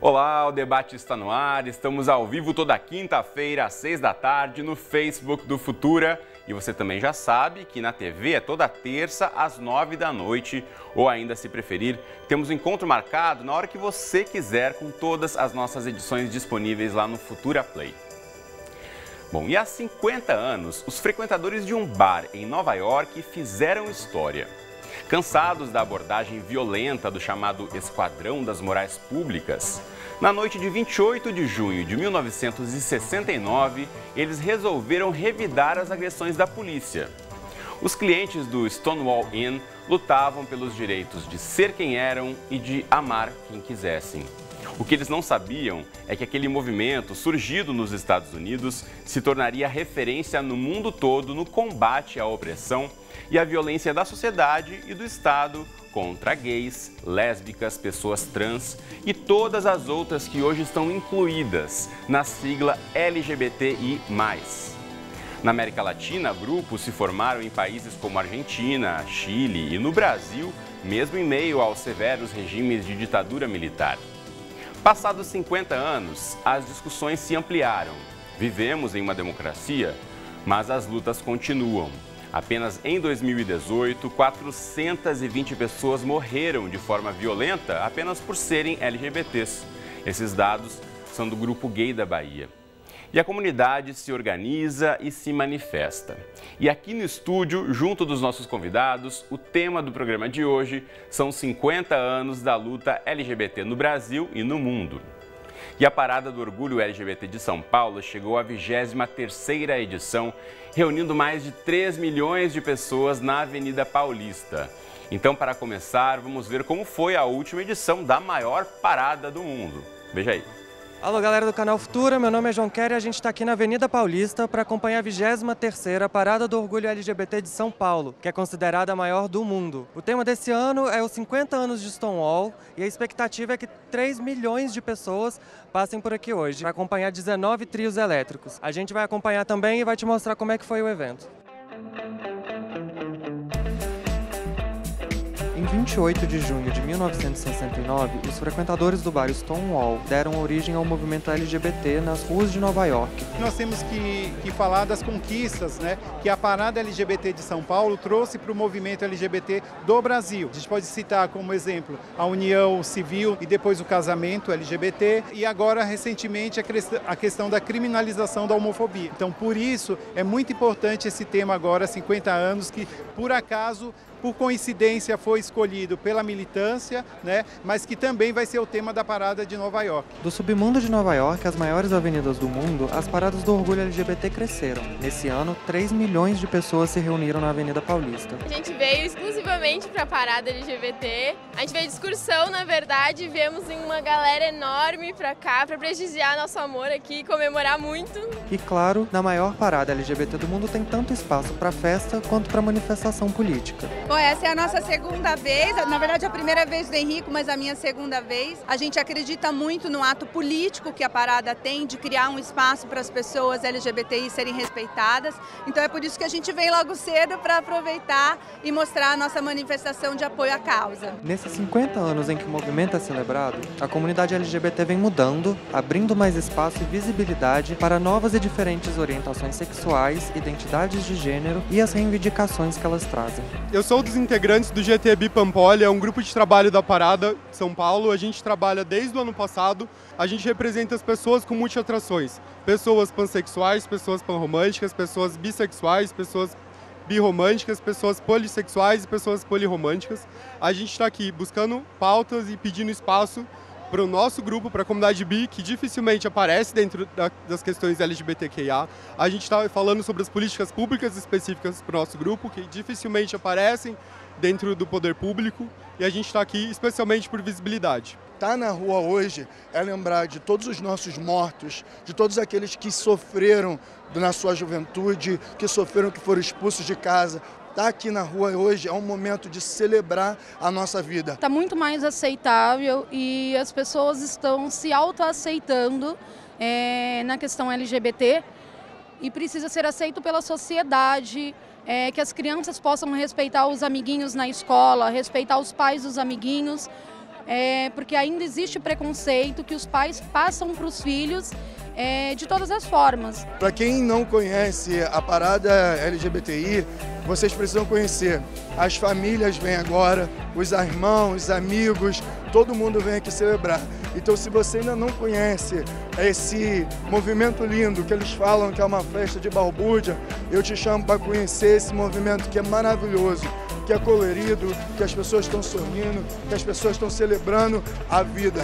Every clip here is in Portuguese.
Olá, o debate está no ar, estamos ao vivo toda quinta-feira às 6 da tarde no Facebook do Futura. E você também já sabe que na TV é toda terça às 9 da noite, ou ainda, se preferir, temos um encontro marcado na hora que você quiser com todas as nossas edições disponíveis lá no Futura Play. Bom, e há 50 anos, os frequentadores de um bar em Nova York fizeram história. Cansados da abordagem violenta do chamado Esquadrão das Morais Públicas, na noite de 28 de junho de 1969, eles resolveram revidar as agressões da polícia. Os clientes do Stonewall Inn lutavam pelos direitos de ser quem eram e de amar quem quisessem. O que eles não sabiam é que aquele movimento, surgido nos Estados Unidos, se tornaria referência no mundo todo no combate à opressão e à violência da sociedade e do Estado contra gays, lésbicas, pessoas trans e todas as outras que hoje estão incluídas na sigla LGBTI+. Na América Latina, grupos se formaram em países como Argentina, Chile e no Brasil, mesmo em meio aos severos regimes de ditadura militar. Passados 50 anos, as discussões se ampliaram. Vivemos em uma democracia, mas as lutas continuam. Apenas em 2018, 420 pessoas morreram de forma violenta apenas por serem LGBTs. Esses dados são do Grupo Gay da Bahia. E a comunidade se organiza e se manifesta. E aqui no estúdio, junto dos nossos convidados, o tema do programa de hoje são 50 anos da luta LGBT no Brasil e no mundo. E a Parada do Orgulho LGBT de São Paulo chegou à 23ª edição, reunindo mais de 3 milhões de pessoas na Avenida Paulista. Então, para começar, vamos ver como foi a última edição da maior parada do mundo. Veja aí. Alô, galera do canal Futura, meu nome é João Quer e a gente está aqui na Avenida Paulista para acompanhar a 23ª Parada do Orgulho LGBT de São Paulo, que é considerada a maior do mundo. O tema desse ano é os 50 anos de Stonewall e a expectativa é que 3 milhões de pessoas passem por aqui hoje para acompanhar 19 trios elétricos. A gente vai acompanhar também e vai te mostrar como é que foi o evento. Em 28 de junho de 1969, os frequentadores do bar Stonewall deram origem ao movimento LGBT nas ruas de Nova York. Nós temos que falar das conquistas, né, que a Parada LGBT de São Paulo trouxe para o movimento LGBT do Brasil. A gente pode citar como exemplo a união civil e depois o casamento LGBT e agora, recentemente, a questão da criminalização da homofobia. Então, por isso, é muito importante esse tema agora, 50 anos, que por acaso, por coincidência, foi escolhido pela militância, né, mas que também vai ser o tema da Parada de Nova York. Do submundo de Nova York, as maiores avenidas do mundo, as paradas do orgulho LGBT cresceram. Nesse ano, 3 milhões de pessoas se reuniram na Avenida Paulista. A gente veio exclusivamente para a Parada LGBT. A gente veio de excursão, na verdade, e viemos uma galera enorme para cá para prestigiar nosso amor aqui e comemorar muito. E claro, na maior parada LGBT do mundo tem tanto espaço para festa quanto para manifestação política. Bom, essa é a nossa segunda vez, na verdade a primeira vez do Henrico, mas a minha segunda vez. A gente acredita muito no ato político que a parada tem de criar um espaço para as pessoas LGBTI serem respeitadas. Então é por isso que a gente vem logo cedo para aproveitar e mostrar a nossa manifestação de apoio à causa. Nesses 50 anos em que o movimento é celebrado, a comunidade LGBT vem mudando, abrindo mais espaço e visibilidade para novas e diferentes orientações sexuais, identidades de gênero e as reivindicações que elas trazem. Eu sou dos integrantes do GTB Pampolha, é um grupo de trabalho da Parada São Paulo. A gente trabalha desde o ano passado, a gente representa as pessoas com multiatrações. Pessoas pansexuais, pessoas panromânticas, pessoas bissexuais, pessoas birromânticas, pessoas polissexuais e pessoas polirromânticas. A gente está aqui buscando pautas e pedindo espaço para o nosso grupo, para a comunidade bi, que dificilmente aparece dentro das questões LGBTQIA. A gente está falando sobre as políticas públicas específicas para o nosso grupo, que dificilmente aparecem dentro do poder público, e a gente está aqui especialmente por visibilidade. Estar na rua hoje é lembrar de todos os nossos mortos, de todos aqueles que sofreram na sua juventude, que sofreram, que foram expulsos de casa. Estar aqui na rua hoje é um momento de celebrar a nossa vida. Está muito mais aceitável e as pessoas estão se autoaceitando na questão LGBT e precisa ser aceito pela sociedade, que as crianças possam respeitar os amiguinhos na escola, respeitar os pais dos amiguinhos, porque ainda existe preconceito que os pais passam para os filhos de todas as formas. Para quem não conhece a parada LGBTI, vocês precisam conhecer. As famílias vêm agora, os irmãos, os amigos, todo mundo vem aqui celebrar. Então, se você ainda não conhece esse movimento lindo que eles falam que é uma festa de balbúrdia, eu te chamo para conhecer esse movimento que é maravilhoso, que é colorido, que as pessoas estão sorrindo, que as pessoas estão celebrando a vida.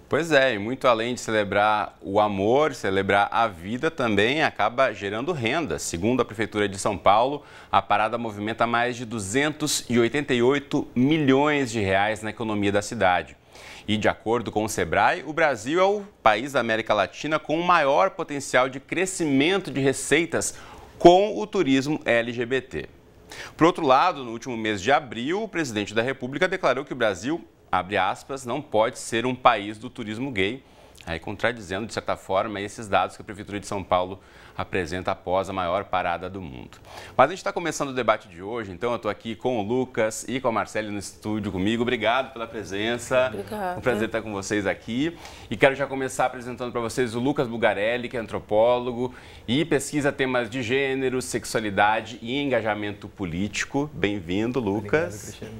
Pois é, e muito além de celebrar o amor, celebrar a vida, também acaba gerando renda. Segundo a Prefeitura de São Paulo, a parada movimenta mais de 288 milhões de reais na economia da cidade. E de acordo com o Sebrae, o Brasil é o país da América Latina com o maior potencial de crescimento de receitas com o turismo LGBT. Por outro lado, no último mês de abril, o presidente da República declarou que o Brasil, abre aspas, não pode ser um país do turismo gay, aí contradizendo, de certa forma, esses dados que a Prefeitura de São Paulo apresenta após a maior parada do mundo. Mas a gente está começando o debate de hoje, então eu estou aqui com o Lucas e com a Marcele no estúdio comigo. Obrigado pela presença. Obrigada. Um prazer estar com vocês aqui. E quero já começar apresentando para vocês o Lucas Bugarelli, que é antropólogo e pesquisa temas de gênero, sexualidade e engajamento político. Bem-vindo, Lucas. Obrigado, Cristiano.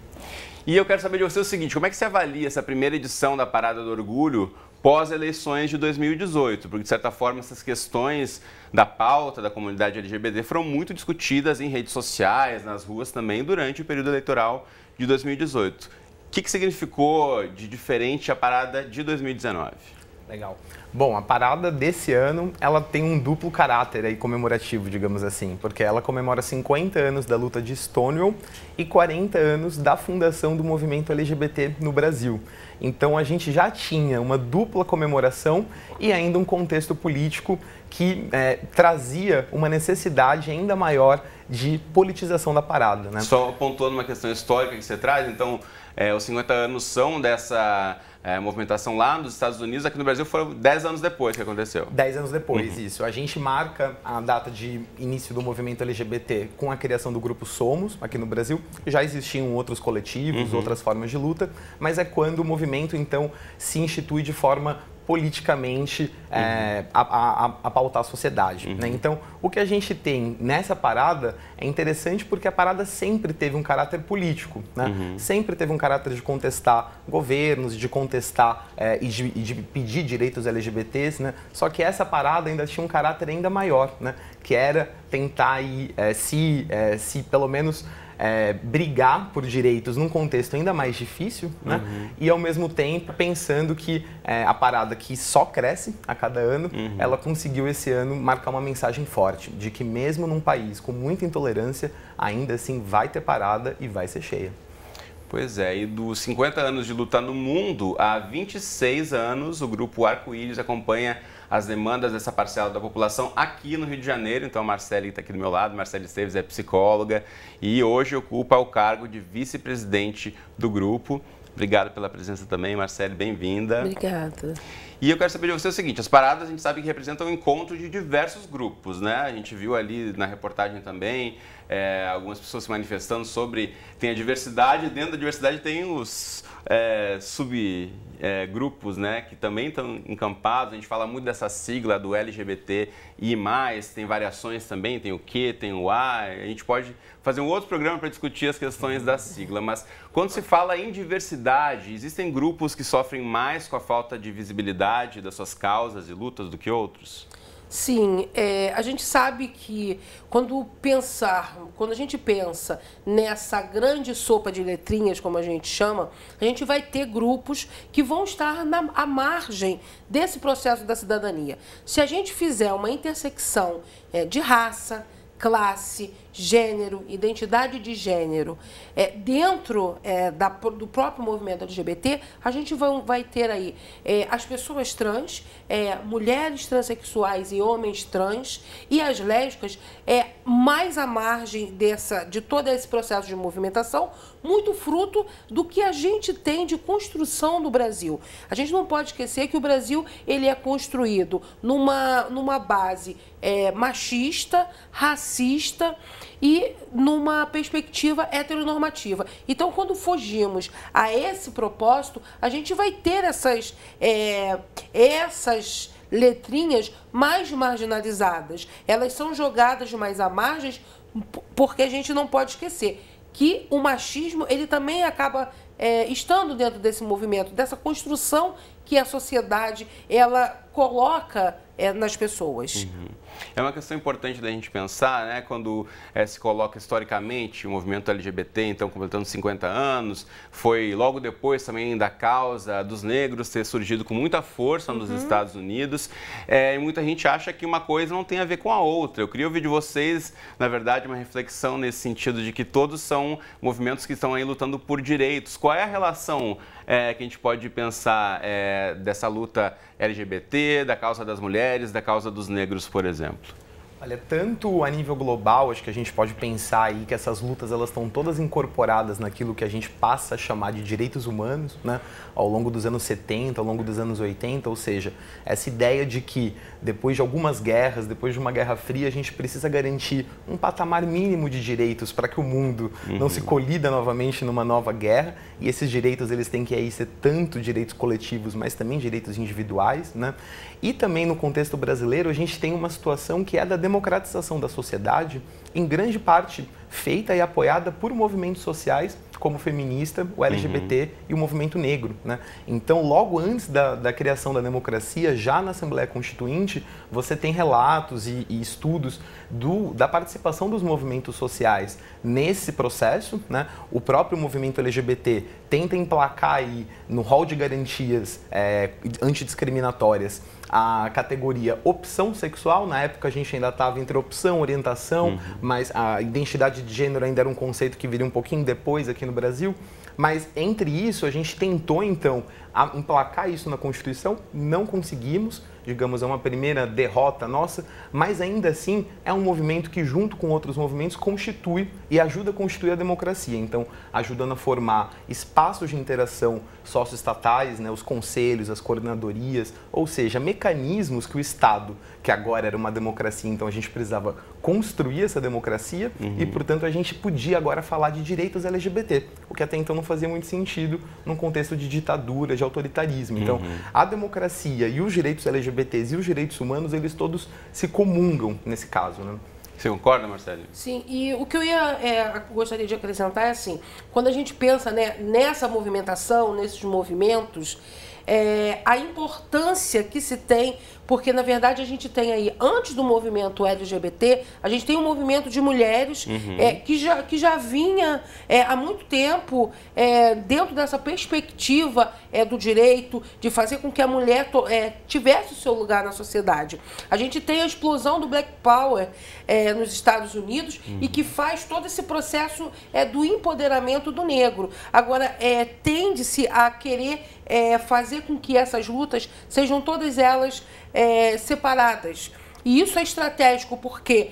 E eu quero saber de você o seguinte, como é que você avalia essa primeira edição da Parada do Orgulho pós-eleições de 2018? Porque, de certa forma, essas questões da pauta da comunidade LGBT foram muito discutidas em redes sociais, nas ruas também, durante o período eleitoral de 2018. O que significou de diferente a parada de 2019? Legal. Bom, a parada desse ano, ela tem um duplo caráter aí comemorativo, digamos assim, porque ela comemora 50 anos da luta de Stonewall e 40 anos da fundação do movimento LGBT no Brasil. Então a gente já tinha uma dupla comemoração e ainda um contexto político que trazia uma necessidade ainda maior de politização da parada, né? Só pontuando uma questão histórica que você traz, então, os 50 anos são dessa movimentação lá nos Estados Unidos, aqui no Brasil foram 10 anos depois que aconteceu. 10 anos depois, isso. A gente marca a data de início do movimento LGBT com a criação do grupo Somos, aqui no Brasil. Já existiam outros coletivos, outras formas de luta, mas é quando o movimento, então, se institui de forma politicamente a pautar a sociedade. Né? Então, o que a gente tem nessa parada é interessante porque a parada sempre teve um caráter político, né? Sempre teve um caráter de contestar governos, de contestar e de pedir direitos LGBTs, né? Só que essa parada ainda tinha um caráter ainda maior, né? Que era tentar se pelo menos brigar por direitos num contexto ainda mais difícil, né? E ao mesmo tempo pensando que a parada que só cresce a cada ano, ela conseguiu esse ano marcar uma mensagem forte de que mesmo num país com muita intolerância, ainda assim vai ter parada e vai ser cheia. Pois é, e dos 50 anos de luta no mundo, há 26 anos o grupo Arco-Íris acompanha as demandas dessa parcela da população aqui no Rio de Janeiro. Então a Marcele está aqui do meu lado, Marcele Esteves é psicóloga e hoje ocupa o cargo de vice-presidente do grupo. Obrigado pela presença também, Marcele, bem-vinda. Obrigada. E eu quero saber de você o seguinte, as paradas a gente sabe que representam o encontro de diversos grupos, né? A gente viu ali na reportagem também algumas pessoas se manifestando sobre, tem a diversidade, dentro da diversidade tem os subgrupos, né? Que também estão encampados, a gente fala muito dessa sigla do LGBTI+, tem variações também, tem o Q, tem o A, a gente pode fazer um outro programa para discutir as questões da sigla, mas quando se fala em diversidade, existem grupos que sofrem mais com a falta de visibilidade das suas causas e lutas do que outros? Sim, a gente sabe que quando a gente pensa nessa grande sopa de letrinhas, como a gente chama, a gente vai ter grupos que vão estar à margem desse processo da cidadania. Se a gente fizer uma intersecção de raça, classe gênero, identidade de gênero, dentro do próprio movimento LGBT, a gente vai ter aí as pessoas trans, mulheres transexuais e homens trans, e as lésbicas, mais à margem de todo esse processo de movimentação, muito fruto do que a gente tem de construção do Brasil. A gente não pode esquecer que o Brasil ele é construído numa base machista, racista e numa perspectiva heteronormativa. Então, quando fugimos a esse propósito, a gente vai ter essas letrinhas mais marginalizadas. Elas são jogadas mais à margem porque a gente não pode esquecer que o machismo ele também acaba estando dentro desse movimento, dessa construção que a sociedade ela coloca nas pessoas. É uma questão importante da gente pensar, né, quando se coloca historicamente o movimento LGBT, então completando 50 anos, foi logo depois também da causa dos negros ter surgido com muita força nos Estados Unidos, e muita gente acha que uma coisa não tem a ver com a outra. Eu queria ouvir de vocês, na verdade, uma reflexão nesse sentido de que todos são movimentos que estão aí lutando por direitos. Qual é a relação que a gente pode pensar dessa luta LGBT, da causa das mulheres, da causa dos negros, por exemplo? Olha, tanto a nível global, acho que a gente pode pensar aí que essas lutas elas estão todas incorporadas naquilo que a gente passa a chamar de direitos humanos, né? Ao longo dos anos 70, ao longo dos anos 80, ou seja, essa ideia de que depois de algumas guerras, depois de uma guerra fria, a gente precisa garantir um patamar mínimo de direitos para que o mundo não se colida novamente numa nova guerra, e esses direitos eles têm que aí ser tanto direitos coletivos, mas também direitos individuais, né? E também no contexto brasileiro a gente tem uma situação que é da democratização da sociedade, em grande parte feita e apoiada por movimentos sociais como o feminista, o LGBT e o movimento negro, né? Então, logo antes da criação da democracia, já na Assembleia Constituinte, você tem relatos e estudos da participação dos movimentos sociais nesse processo, né? O próprio movimento LGBT tenta emplacar aí no rol de garantias antidiscriminatórias a categoria opção sexual. Na época a gente ainda estava entre opção, orientação, mas a identidade de gênero ainda era um conceito que viria um pouquinho depois aqui no Brasil. Mas entre isso a gente tentou então emplacar isso na Constituição, não conseguimos, digamos, é uma primeira derrota nossa, mas ainda assim é um movimento que junto com outros movimentos constitui e ajuda a constituir a democracia, então ajudando a formar espaços de interação socioestatais, né, os conselhos, as coordenadorias, ou seja, mecanismos que o Estado, que agora era uma democracia, então a gente precisava construir essa democracia e, portanto, a gente podia agora falar de direitos LGBT, o que até então não fazia muito sentido num contexto de ditadura, de autoritarismo. Então, a democracia e os direitos LGBTs e os direitos humanos, eles todos se comungam nesse caso, né? Você concorda, Marcelo? Sim, e o que eu gostaria de acrescentar é assim, quando a gente pensa, né, nessa movimentação, nesses movimentos, a importância que se tem, porque na verdade a gente tem aí, antes do movimento LGBT, a gente tem um movimento de mulheres que já vinha há muito tempo dentro dessa perspectiva do direito, de fazer com que a mulher tivesse o seu lugar na sociedade. A gente tem a explosão do Black Power nos Estados Unidos e que faz todo esse processo do empoderamento do negro. Agora, tende-se a querer fazer com que essas lutas sejam todas elas separadas. E isso é estratégico porque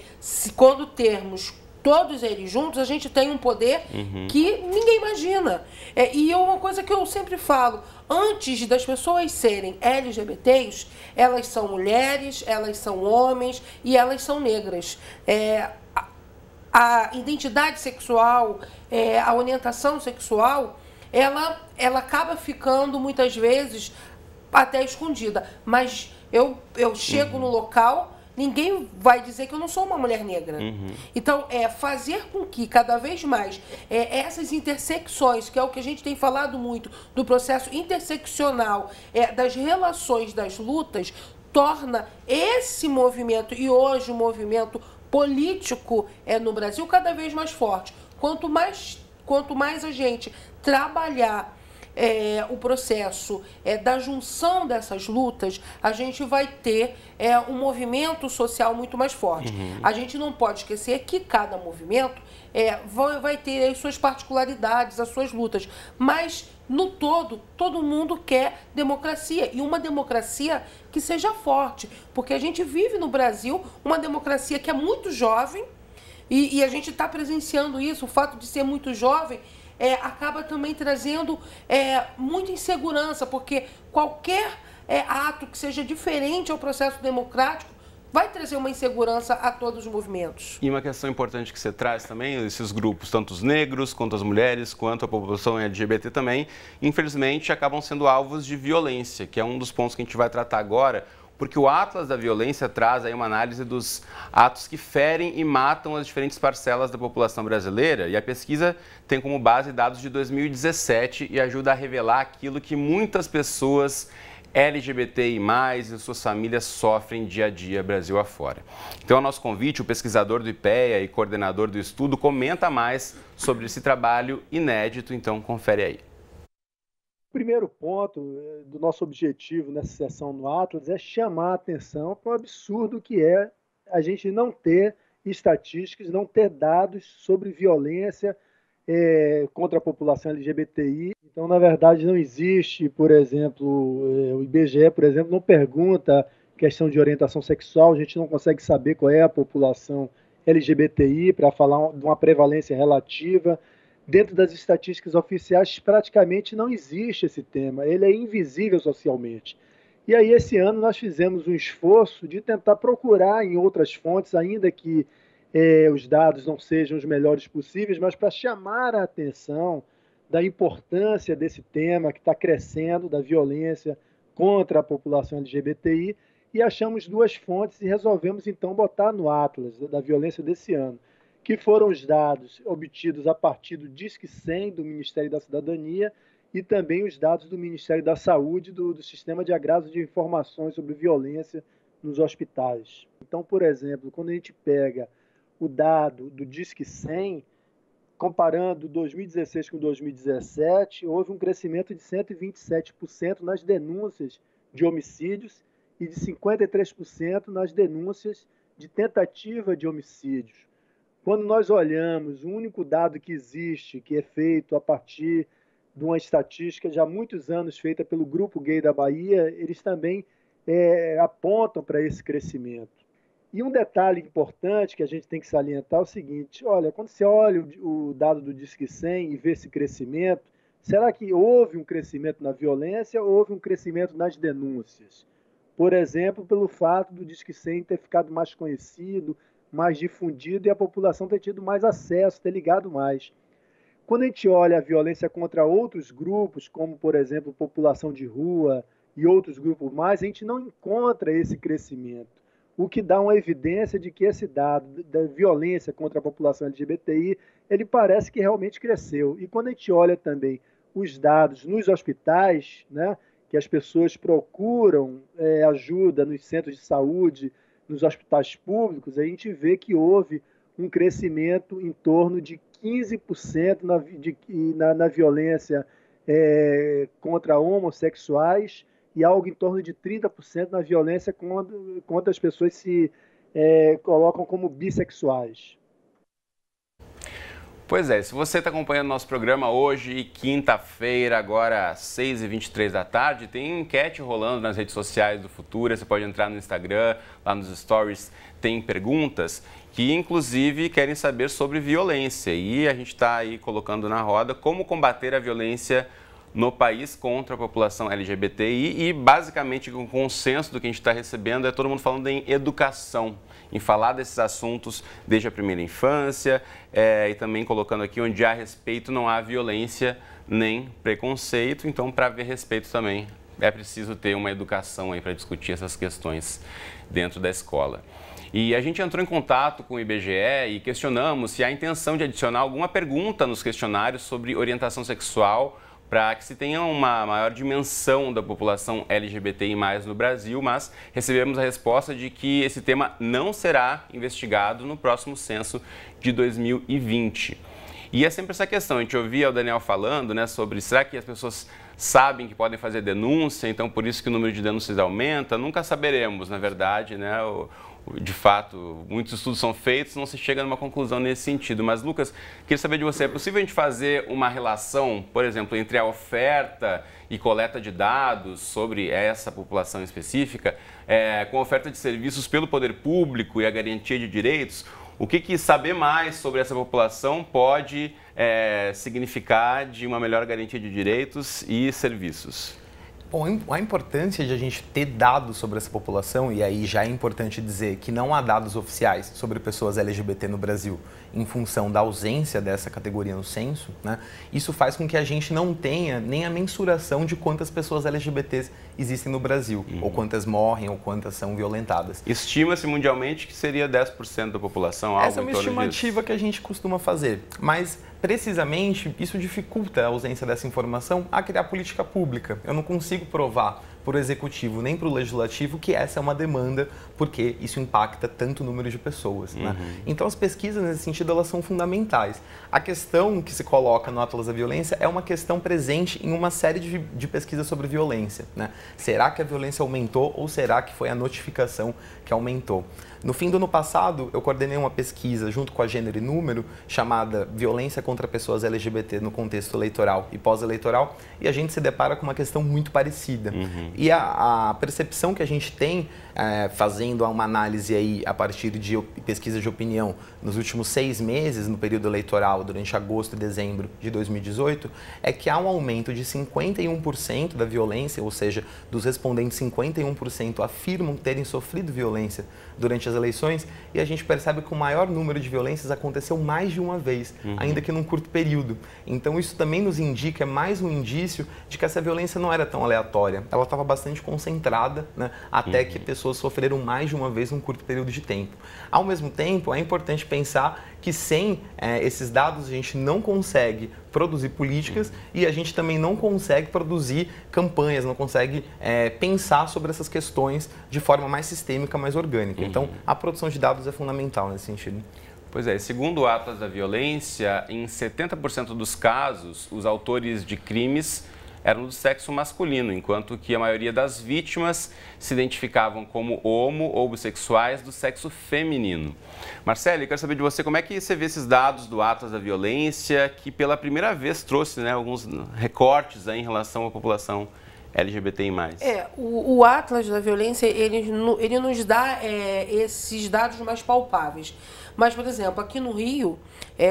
quando termos todos eles juntos, a gente tem um poder que ninguém imagina. E é uma coisa que eu sempre falo, antes das pessoas serem LGBTs, elas são mulheres, elas são homens e elas são negras. A identidade sexual, a orientação sexual, ela acaba ficando muitas vezes até escondida, mas eu chego no local, ninguém vai dizer que eu não sou uma mulher negra. Então, fazer com que cada vez mais essas intersecções, que é o que a gente tem falado muito, do processo interseccional, das relações das lutas, torna esse movimento, e hoje o movimento político no Brasil, cada vez mais forte. Quanto mais a gente trabalhar o processo da junção dessas lutas, a gente vai ter um movimento social muito mais forte. A gente não pode esquecer que cada movimento vai ter as suas particularidades, as suas lutas, mas no todo mundo quer democracia, e uma democracia que seja forte, porque a gente vive no Brasil uma democracia que é muito jovem, e a gente está presenciando isso. O fato de ser muito jovem acaba também trazendo muita insegurança, porque qualquer ato que seja diferente ao processo democrático vai trazer uma insegurança a todos os movimentos. E uma questão importante que você traz também, esses grupos, tanto os negros, quanto as mulheres, quanto a população LGBT também, infelizmente acabam sendo alvos de violência, que é um dos pontos que a gente vai tratar agora, porque o Atlas da Violência traz aí uma análise dos atos que ferem e matam as diferentes parcelas da população brasileira, e a pesquisa tem como base dados de 2017 e ajuda a revelar aquilo que muitas pessoas LGBTI+, e suas famílias sofrem dia a dia Brasil afora. Então, ao nosso convite, o pesquisador do IPEA e coordenador do estudo comenta mais sobre esse trabalho inédito, então confere aí. O primeiro ponto do nosso objetivo nessa sessão no Atlas é chamar a atenção para o absurdo que é a gente não ter estatísticas, não ter dados sobre violência contra a população LGBTI. Então, na verdade, não existe, por exemplo, o IBGE, por exemplo, não pergunta questão de orientação sexual, a gente não consegue saber qual é a população LGBTI para falar de uma prevalência relativa. Dentro das estatísticas oficiais, praticamente não existe esse tema, ele é invisível socialmente. E aí, esse ano, nós fizemos um esforço de tentar procurar em outras fontes, ainda que os dados não sejam os melhores possíveis, mas para chamar a atenção da importância desse tema que está crescendo, da violência contra a população LGBTI, e achamos duas fontes e resolvemos, então, botar no Atlas da Violência desse ano, que foram os dados obtidos a partir do Disque 100 do Ministério da Cidadania e também os dados do Ministério da Saúde, do Sistema de Agrado de Informações sobre Violência nos Hospitais. Então, por exemplo, quando a gente pega o dado do Disque 100, comparando 2016 com 2017, houve um crescimento de 127% nas denúncias de homicídios e de 53% nas denúncias de tentativa de homicídios. Quando nós olhamos, o único dado que existe, que é feito a partir de uma estatística já há muitos anos feita pelo Grupo Gay da Bahia, eles também apontam para esse crescimento. E um detalhe importante que a gente tem que salientar é o seguinte, olha, quando você olha o dado do Disque 100 e vê esse crescimento, será que houve um crescimento na violência ou houve um crescimento nas denúncias? Por exemplo, pelo fato do Disque 100 ter ficado mais conhecido, mais difundido e a população ter tido mais acesso, ter ligado mais. Quando a gente olha a violência contra outros grupos, como, por exemplo, população de rua e outros grupos mais, a gente não encontra esse crescimento, o que dá uma evidência de que esse dado da violência contra a população LGBTI, ele parece que realmente cresceu. E quando a gente olha também os dados nos hospitais, né, que as pessoas procuram ajuda nos centros de saúde, nos hospitais públicos, a gente vê que houve um crescimento em torno de 15% na violência contra homossexuais e algo em torno de 30% na violência contra as pessoas que se colocam como bissexuais. Pois é, se você está acompanhando nosso programa hoje, quinta-feira, agora às 6h23 da tarde, tem enquete rolando nas redes sociais do Futura, você pode entrar no Instagram, lá nos stories, tem perguntas que inclusive querem saber sobre violência e a gente está aí colocando na roda como combater a violência no país contra a população LGBTI e basicamente o consenso do que a gente está recebendo é todo mundo falando em educação, em falar desses assuntos desde a primeira infância e também colocando aqui onde há respeito não há violência nem preconceito, então para haver respeito também é preciso ter uma educação aí para discutir essas questões dentro da escola. E a gente entrou em contato com o IBGE e questionamos se há intenção de adicionar alguma pergunta nos questionários sobre orientação sexual para que se tenha uma maior dimensão da população LGBTI+ no Brasil, mas recebemos a resposta de que esse tema não será investigado no próximo censo de 2020. E é sempre essa questão, a gente ouvia o Daniel falando, né, sobre será que as pessoas sabem que podem fazer denúncia, então por isso que o número de denúncias aumenta? Nunca saberemos, na verdade, né? De fato, muitos estudos são feitos, não se chega numa conclusão nesse sentido. Mas, Lucas, queria saber de você, é possível a gente fazer uma relação, por exemplo, entre a oferta e coleta de dados sobre essa população específica, com a oferta de serviços pelo poder público e a garantia de direitos? O que saber mais sobre essa população pode significar de uma melhor garantia de direitos e serviços? Bom, a importância de a gente ter dados sobre essa população, e aí já é importante dizer que não há dados oficiais sobre pessoas LGBT no Brasil em função da ausência dessa categoria no censo, né? Isso faz com que a gente não tenha nem a mensuração de quantas pessoas LGBTs existem no Brasil, ou quantas morrem, ou quantas são violentadas. Estima-se mundialmente que seria 10% da população, algo Essa é uma estimativa que a gente costuma fazer, mas precisamente isso dificulta a ausência dessa informação a criar política pública. Eu não consigo provar para o executivo nem para o legislativo que essa é uma demanda, porque isso impacta tanto o número de pessoas, né? Então as pesquisas nesse sentido elas são fundamentais. A questão que se coloca no Atlas da Violência é uma questão presente em uma série de pesquisas sobre violência, né? Será que a violência aumentou ou será que foi a notificação que aumentou? No fim do ano passado, eu coordenei uma pesquisa junto com a Gênero e Número, chamada Violência contra Pessoas LGBT no Contexto Eleitoral e Pós-Eleitoral, e a gente se depara com uma questão muito parecida. E a percepção que a gente tem, fazendo uma análise aí a partir de pesquisa de opinião nos últimos 6 meses, no período eleitoral, durante agosto e dezembro de 2018, é que há um aumento de 51% da violência, ou seja, dos respondentes 51% afirmam terem sofrido violência durante as eleições, e a gente percebe que o maior número de violências aconteceu mais de uma vez, ainda que num curto período. Então isso também nos indica, é mais um indício de que essa violência não era tão aleatória, ela estava bastante concentrada, né, até que pessoas sofreram mais de uma vez num curto período de tempo. Ao mesmo tempo, é importante pensar que sem esses dados a gente não consegue produzir políticas e a gente também não consegue produzir campanhas, não consegue pensar sobre essas questões de forma mais sistêmica, mais orgânica. Então, a produção de dados é fundamental nesse sentido. Pois é, segundo o Atlas da Violência, em 70% dos casos, os autores de crimes eram do sexo masculino, enquanto que a maioria das vítimas se identificavam como homo ou bissexuais do sexo feminino. Marcelo, eu quero saber de você como é que você vê esses dados do Atlas da Violência, que pela primeira vez trouxe, né, alguns recortes aí em relação à população LGBTI+. O Atlas da Violência, ele nos dá esses dados mais palpáveis. Mas, por exemplo, aqui no Rio,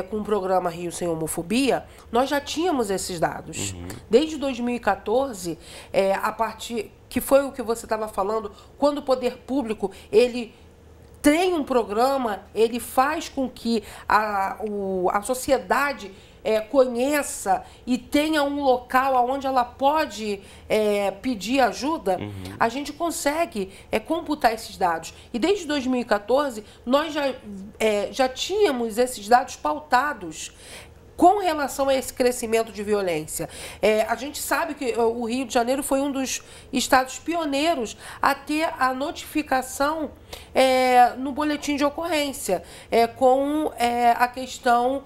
com o programa Rio Sem Homofobia, nós já tínhamos esses dados. Desde 2014, a partir, que foi o que você estava falando, quando o poder público, ele tem um programa, ele faz com que a sociedade conheça e tenha um local onde ela pode pedir ajuda, a gente consegue computar esses dados. E desde 2014, nós já tínhamos esses dados pautados com relação a esse crescimento de violência. A gente sabe que o Rio de Janeiro foi um dos estados pioneiros a ter a notificação no boletim de ocorrência, com a questão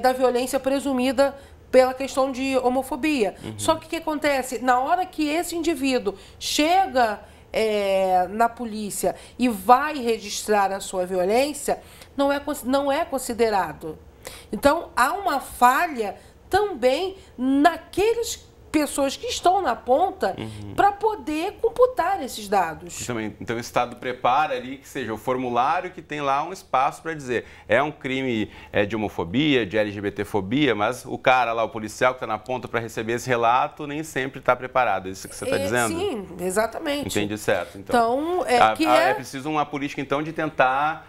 da violência presumida pela questão de homofobia. Só que o que acontece? Na hora que esse indivíduo chega na polícia e vai registrar a sua violência, não é considerado. Então, há uma falha também naqueles pessoas que estão na ponta para poder computar esses dados. Então o Estado prepara ali que seja o formulário que tem lá um espaço para dizer é um crime de homofobia, de LGBTfobia, mas o cara lá, o policial que está na ponta para receber esse relato, nem sempre está preparado. É isso que você está dizendo? Sim, exatamente. Entendi certo. Então é preciso uma política então de tentar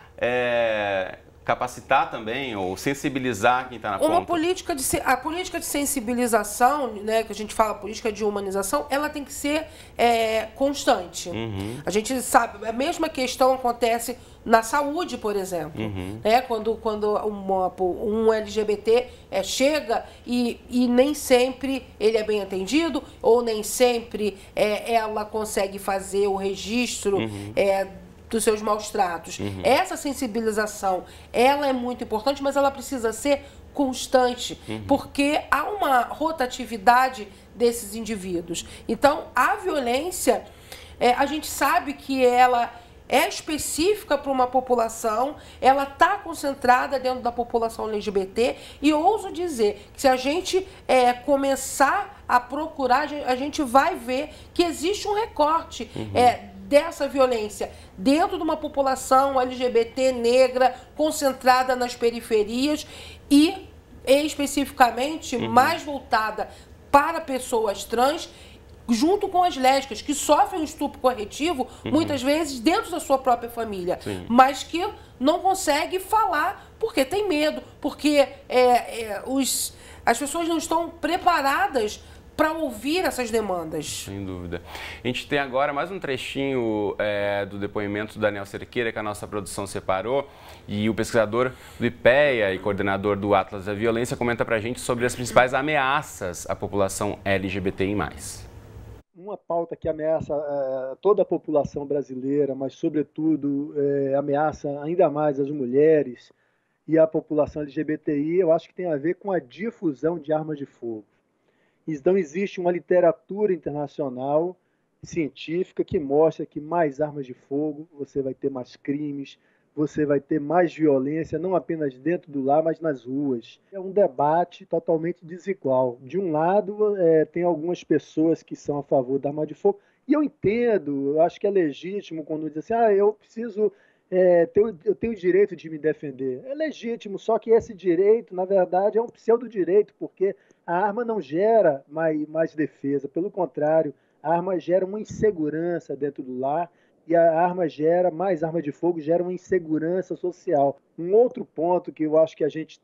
capacitar também ou sensibilizar quem está na ponta? A política de sensibilização, né, que a gente fala política de humanização, ela tem que ser constante. A gente sabe, a mesma questão acontece na saúde, por exemplo. Né, quando um LGBT chega e nem sempre ele é bem atendido ou nem sempre ela consegue fazer o registro seus maus tratos. Essa sensibilização, ela é muito importante, mas ela precisa ser constante, porque há uma rotatividade desses indivíduos. Então, a violência, a gente sabe que ela é específica para uma população, ela está concentrada dentro da população LGBT e ouso dizer que se a gente começar a procurar, a gente vai ver que existe um recorte dessa violência dentro de uma população LGBT negra concentrada nas periferias e especificamente mais voltada para pessoas trans, junto com as lésbicas, que sofrem um estupro corretivo, muitas vezes dentro da sua própria família, mas que não consegue falar porque tem medo, porque as pessoas não estão preparadas para ouvir essas demandas. Sem dúvida. A gente tem agora mais um trechinho do depoimento do Daniel Cerqueira, que a nossa produção separou, e o pesquisador do IPEA e coordenador do Atlas da Violência comenta para a gente sobre as principais ameaças à população LGBTI+. Uma pauta que ameaça toda a população brasileira, mas, sobretudo, ameaça ainda mais as mulheres e a população LGBTI, eu acho que tem a ver com a difusão de armas de fogo. Então, existe uma literatura internacional científica que mostra que mais armas de fogo, você vai ter mais crimes, você vai ter mais violência, não apenas dentro do lar, mas nas ruas. É um debate totalmente desigual. De um lado, tem algumas pessoas que são a favor da arma de fogo, e eu entendo, eu acho que é legítimo quando diz assim, eu preciso, eu tenho o direito de me defender. É legítimo, só que esse direito, na verdade, é um pseudo-direito, porque a arma não gera mais defesa, pelo contrário, a arma gera uma insegurança dentro do lar, e a arma mais arma de fogo gera uma insegurança social. Um outro ponto que eu acho que a gente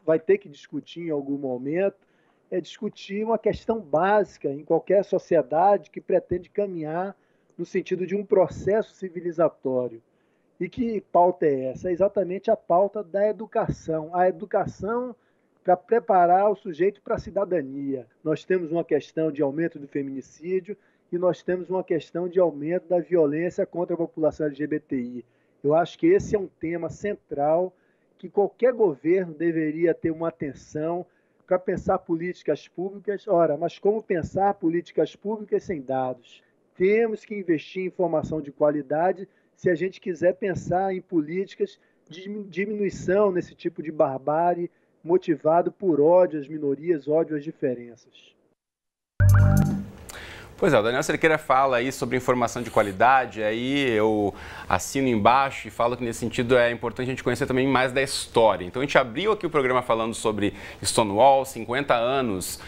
vai ter que discutir em algum momento é discutir uma questão básica em qualquer sociedade que pretende caminhar no sentido de um processo civilizatório. E que pauta é essa? É exatamente a pauta da educação. A educação para preparar o sujeito para a cidadania. Nós temos uma questão de aumento do feminicídio, e nós temos uma questão de aumento da violência contra a população LGBTI. Eu acho que esse é um tema central que qualquer governo deveria ter uma atenção para pensar políticas públicas. Ora, mas como pensar políticas públicas sem dados? Temos que investir em informação de qualidade se a gente quiser pensar em políticas de diminuição nesse tipo de barbárie motivado por ódio às minorias, ódio às diferenças. Pois é, o Daniel Cerqueira fala aí sobre informação de qualidade, aí eu assino embaixo e falo que nesse sentido é importante a gente conhecer também mais da história. Então a gente abriu aqui o programa falando sobre Stonewall, 50 anos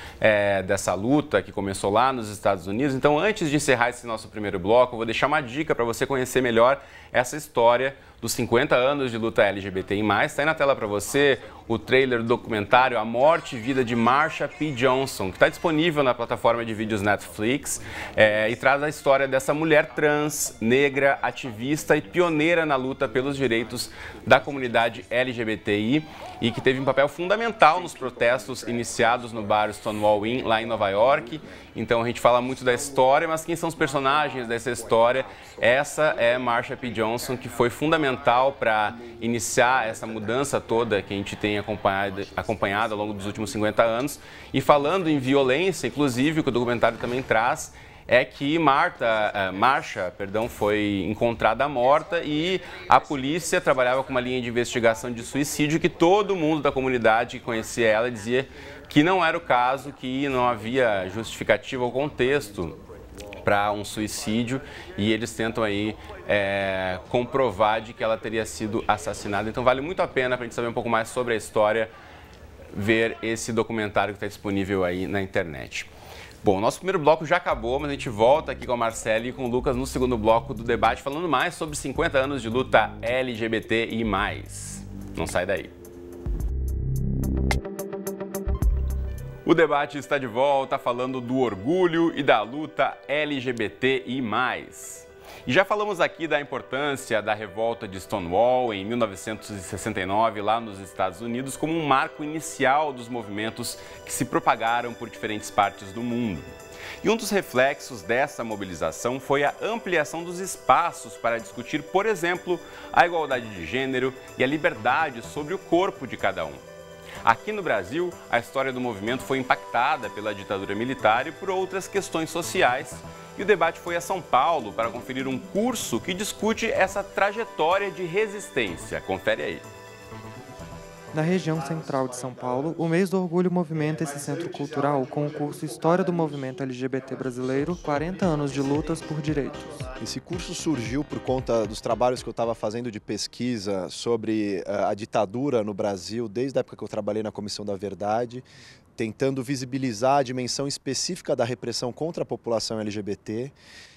dessa luta que começou lá nos Estados Unidos. Então antes de encerrar esse nosso primeiro bloco, eu vou deixar uma dica para você conhecer melhor essa história dos 50 anos de luta LGBTI+. Está aí na tela para você o trailer do documentário A Morte e Vida de Marsha P. Johnson, que está disponível na plataforma de vídeos Netflix e traz a história dessa mulher trans, negra, ativista e pioneira na luta pelos direitos da comunidade LGBTI e que teve um papel fundamental nos protestos iniciados no bar Stonewall Inn, lá em Nova York. Então a gente fala muito da história, mas quem são os personagens dessa história? Essa é Marsha P. Johnson, que foi fundamental para iniciar essa mudança toda que a gente tem acompanhado ao longo dos últimos 50 anos. E falando em violência, inclusive, o que o documentário também traz é que Marsha foi encontrada morta e a polícia trabalhava com uma linha de investigação de suicídio que todo mundo da comunidade que conhecia ela dizia que não era o caso, que não havia justificativa ou contexto para um suicídio, e eles tentam aí comprovar de que ela teria sido assassinada. Então vale muito a pena, para a gente saber um pouco mais sobre a história, ver esse documentário que está disponível aí na internet. Bom, nosso primeiro bloco já acabou, mas a gente volta aqui com a Marcela e com o Lucas no segundo bloco do debate, falando mais sobre 50 anos de luta LGBTI+. Não sai daí. O debate está de volta falando do orgulho e da luta LGBTI+. E já falamos aqui da importância da revolta de Stonewall em 1969, lá nos Estados Unidos, como um marco inicial dos movimentos que se propagaram por diferentes partes do mundo. E um dos reflexos dessa mobilização foi a ampliação dos espaços para discutir, por exemplo, a igualdade de gênero e a liberdade sobre o corpo de cada um. Aqui no Brasil, a história do movimento foi impactada pela ditadura militar e por outras questões sociais. E o debate foi a São Paulo para conferir um curso que discute essa trajetória de resistência. Confere aí. Na região central de São Paulo, o Mês do Orgulho movimenta esse centro cultural com o curso História do Movimento LGBT Brasileiro, 40 anos de lutas por direitos. Esse curso surgiu por conta dos trabalhos que eu estava fazendo de pesquisa sobre a ditadura no Brasil, desde a época que eu trabalhei na Comissão da Verdade, tentando visibilizar a dimensão específica da repressão contra a população LGBT.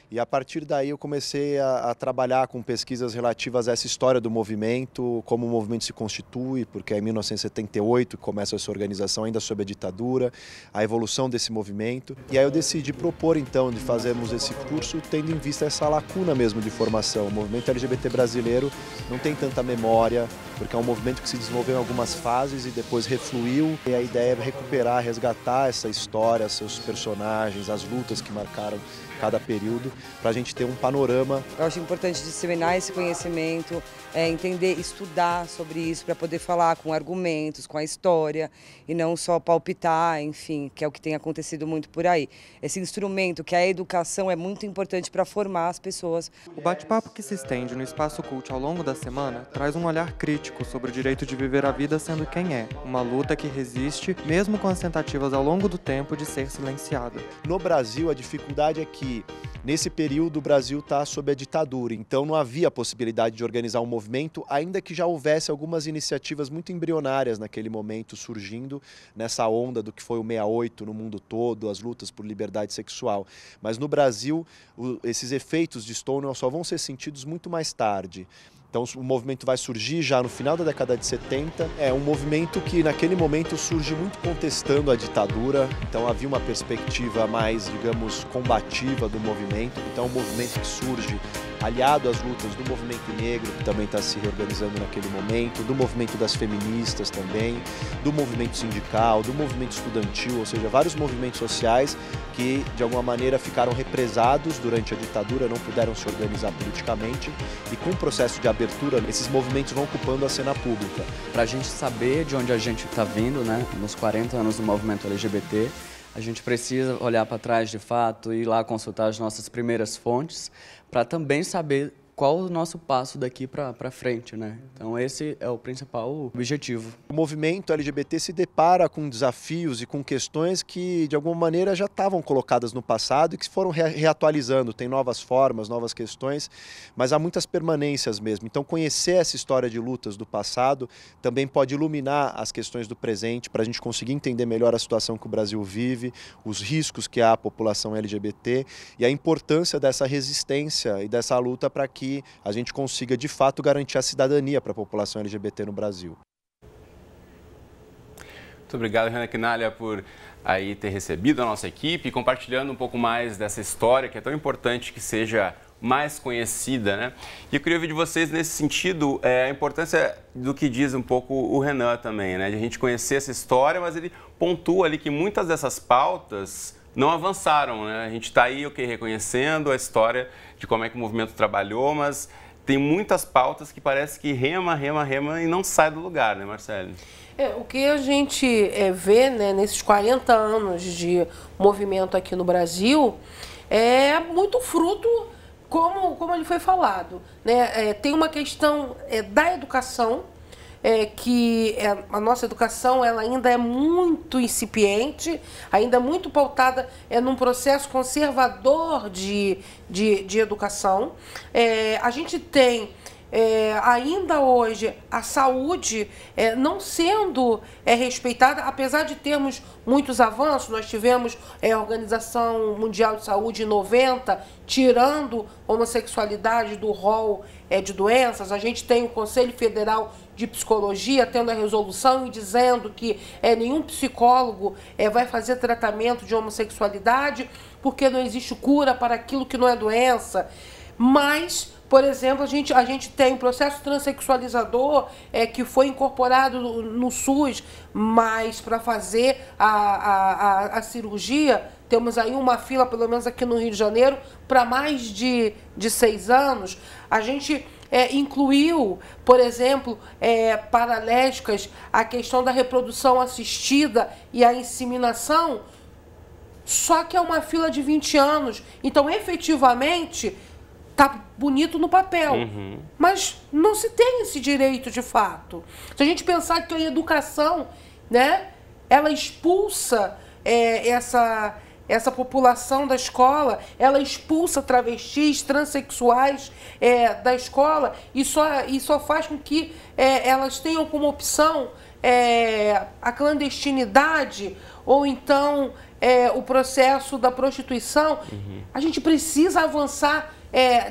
E a partir daí eu comecei a trabalhar com pesquisas relativas a essa história do movimento, como o movimento se constitui, porque é em 1978 que começa essa organização ainda sob a ditadura, a evolução desse movimento. E aí eu decidi propor então de fazermos esse curso tendo em vista essa lacuna mesmo de formação. O movimento LGBT brasileiro não tem tanta memória, porque é um movimento que se desenvolveu em algumas fases e depois refluiu. E a ideia é recuperar, resgatar essa história, seus personagens, as lutas que marcaram cada período, para a gente ter um panorama. Eu acho importante disseminar esse conhecimento, entender, estudar sobre isso, para poder falar com argumentos, com a história, e não só palpitar, enfim, que é o que tem acontecido muito por aí. Esse instrumento, que é a educação, é muito importante para formar as pessoas. O bate-papo que se estende no Espaço Cult ao longo da semana traz um olhar crítico sobre o direito de viver a vida sendo quem é, uma luta que resiste, mesmo com as tentativas ao longo do tempo de ser silenciada. No Brasil, a dificuldade é que nesse período o Brasil está sob a ditadura, então não havia possibilidade de organizar um movimento, ainda que já houvesse algumas iniciativas muito embrionárias naquele momento surgindo nessa onda do que foi o 68 no mundo todo, as lutas por liberdade sexual. Mas no Brasil, esses efeitos de Stonewall só vão ser sentidos muito mais tarde. Então o movimento vai surgir já no final da década de 70. É um movimento que naquele momento surge muito contestando a ditadura. Então havia uma perspectiva mais, digamos, combativa do movimento. Então é um movimento que surge aliado às lutas do movimento negro, que também está se reorganizando naquele momento, do movimento das feministas também, do movimento sindical, do movimento estudantil, ou seja, vários movimentos sociais que de alguma maneira ficaram represados durante a ditadura, não puderam se organizar politicamente, e com o processo de abertura, esses movimentos vão ocupando a cena pública. Para a gente saber de onde a gente está vindo, né, nos 40 anos do movimento LGBT, a gente precisa olhar para trás de fato e ir lá consultar as nossas primeiras fontes para também saber qual o nosso passo daqui para frente, né? Então esse é o principal objetivo. O movimento LGBT se depara com desafios e com questões que de alguma maneira já estavam colocadas no passado e que foram reatualizando, tem novas formas, novas questões, mas há muitas permanências mesmo. Então conhecer essa história de lutas do passado também pode iluminar as questões do presente para a gente conseguir entender melhor a situação que o Brasil vive, os riscos que há à população LGBT e a importância dessa resistência e dessa luta para que a gente consiga, de fato, garantir a cidadania para a população LGBT no Brasil. Muito obrigado, Renan Quinalha, por aí ter recebido a nossa equipe e compartilhando um pouco mais dessa história que é tão importante que seja mais conhecida, né? E eu queria ouvir de vocês nesse sentido a importância do que diz um pouco o Renan também, né? De a gente conhecer essa história, mas ele pontua ali que muitas dessas pautas não avançaram, né? A gente está aí, reconhecendo a história de como é que o movimento trabalhou, mas tem muitas pautas que parece que rema e não sai do lugar, né, Marcelo? O que a gente vê, né, nesses 40 anos de movimento aqui no Brasil é muito fruto, como ele foi falado, né? Tem uma questão da educação, que a nossa educação ela ainda é muito incipiente, ainda muito pautada num processo conservador de educação. A gente tem ainda hoje a saúde não sendo respeitada, apesar de termos muitos avanços. Nós tivemos a Organização Mundial de Saúde em 90, tirando a homossexualidade do rol de doenças. A gente tem o Conselho Federal de Psicologia tendo a resolução e dizendo que nenhum psicólogo vai fazer tratamento de homossexualidade porque não existe cura para aquilo que não é doença. Mas, por exemplo, a gente tem um processo transexualizador que foi incorporado no SUS, mas para fazer a cirurgia temos aí uma fila, pelo menos aqui no Rio de Janeiro, para mais de 6 anos. A gente incluiu, por exemplo, para lésbicas, a questão da reprodução assistida e a inseminação, só que é uma fila de 20 anos. Então, efetivamente, tá bonito no papel, mas não se tem esse direito de fato. Se a gente pensar que a educação, né, ela expulsa essa população da escola, ela expulsa travestis, transexuais da escola e só faz com que elas tenham como opção a clandestinidade ou então o processo da prostituição. A gente precisa avançar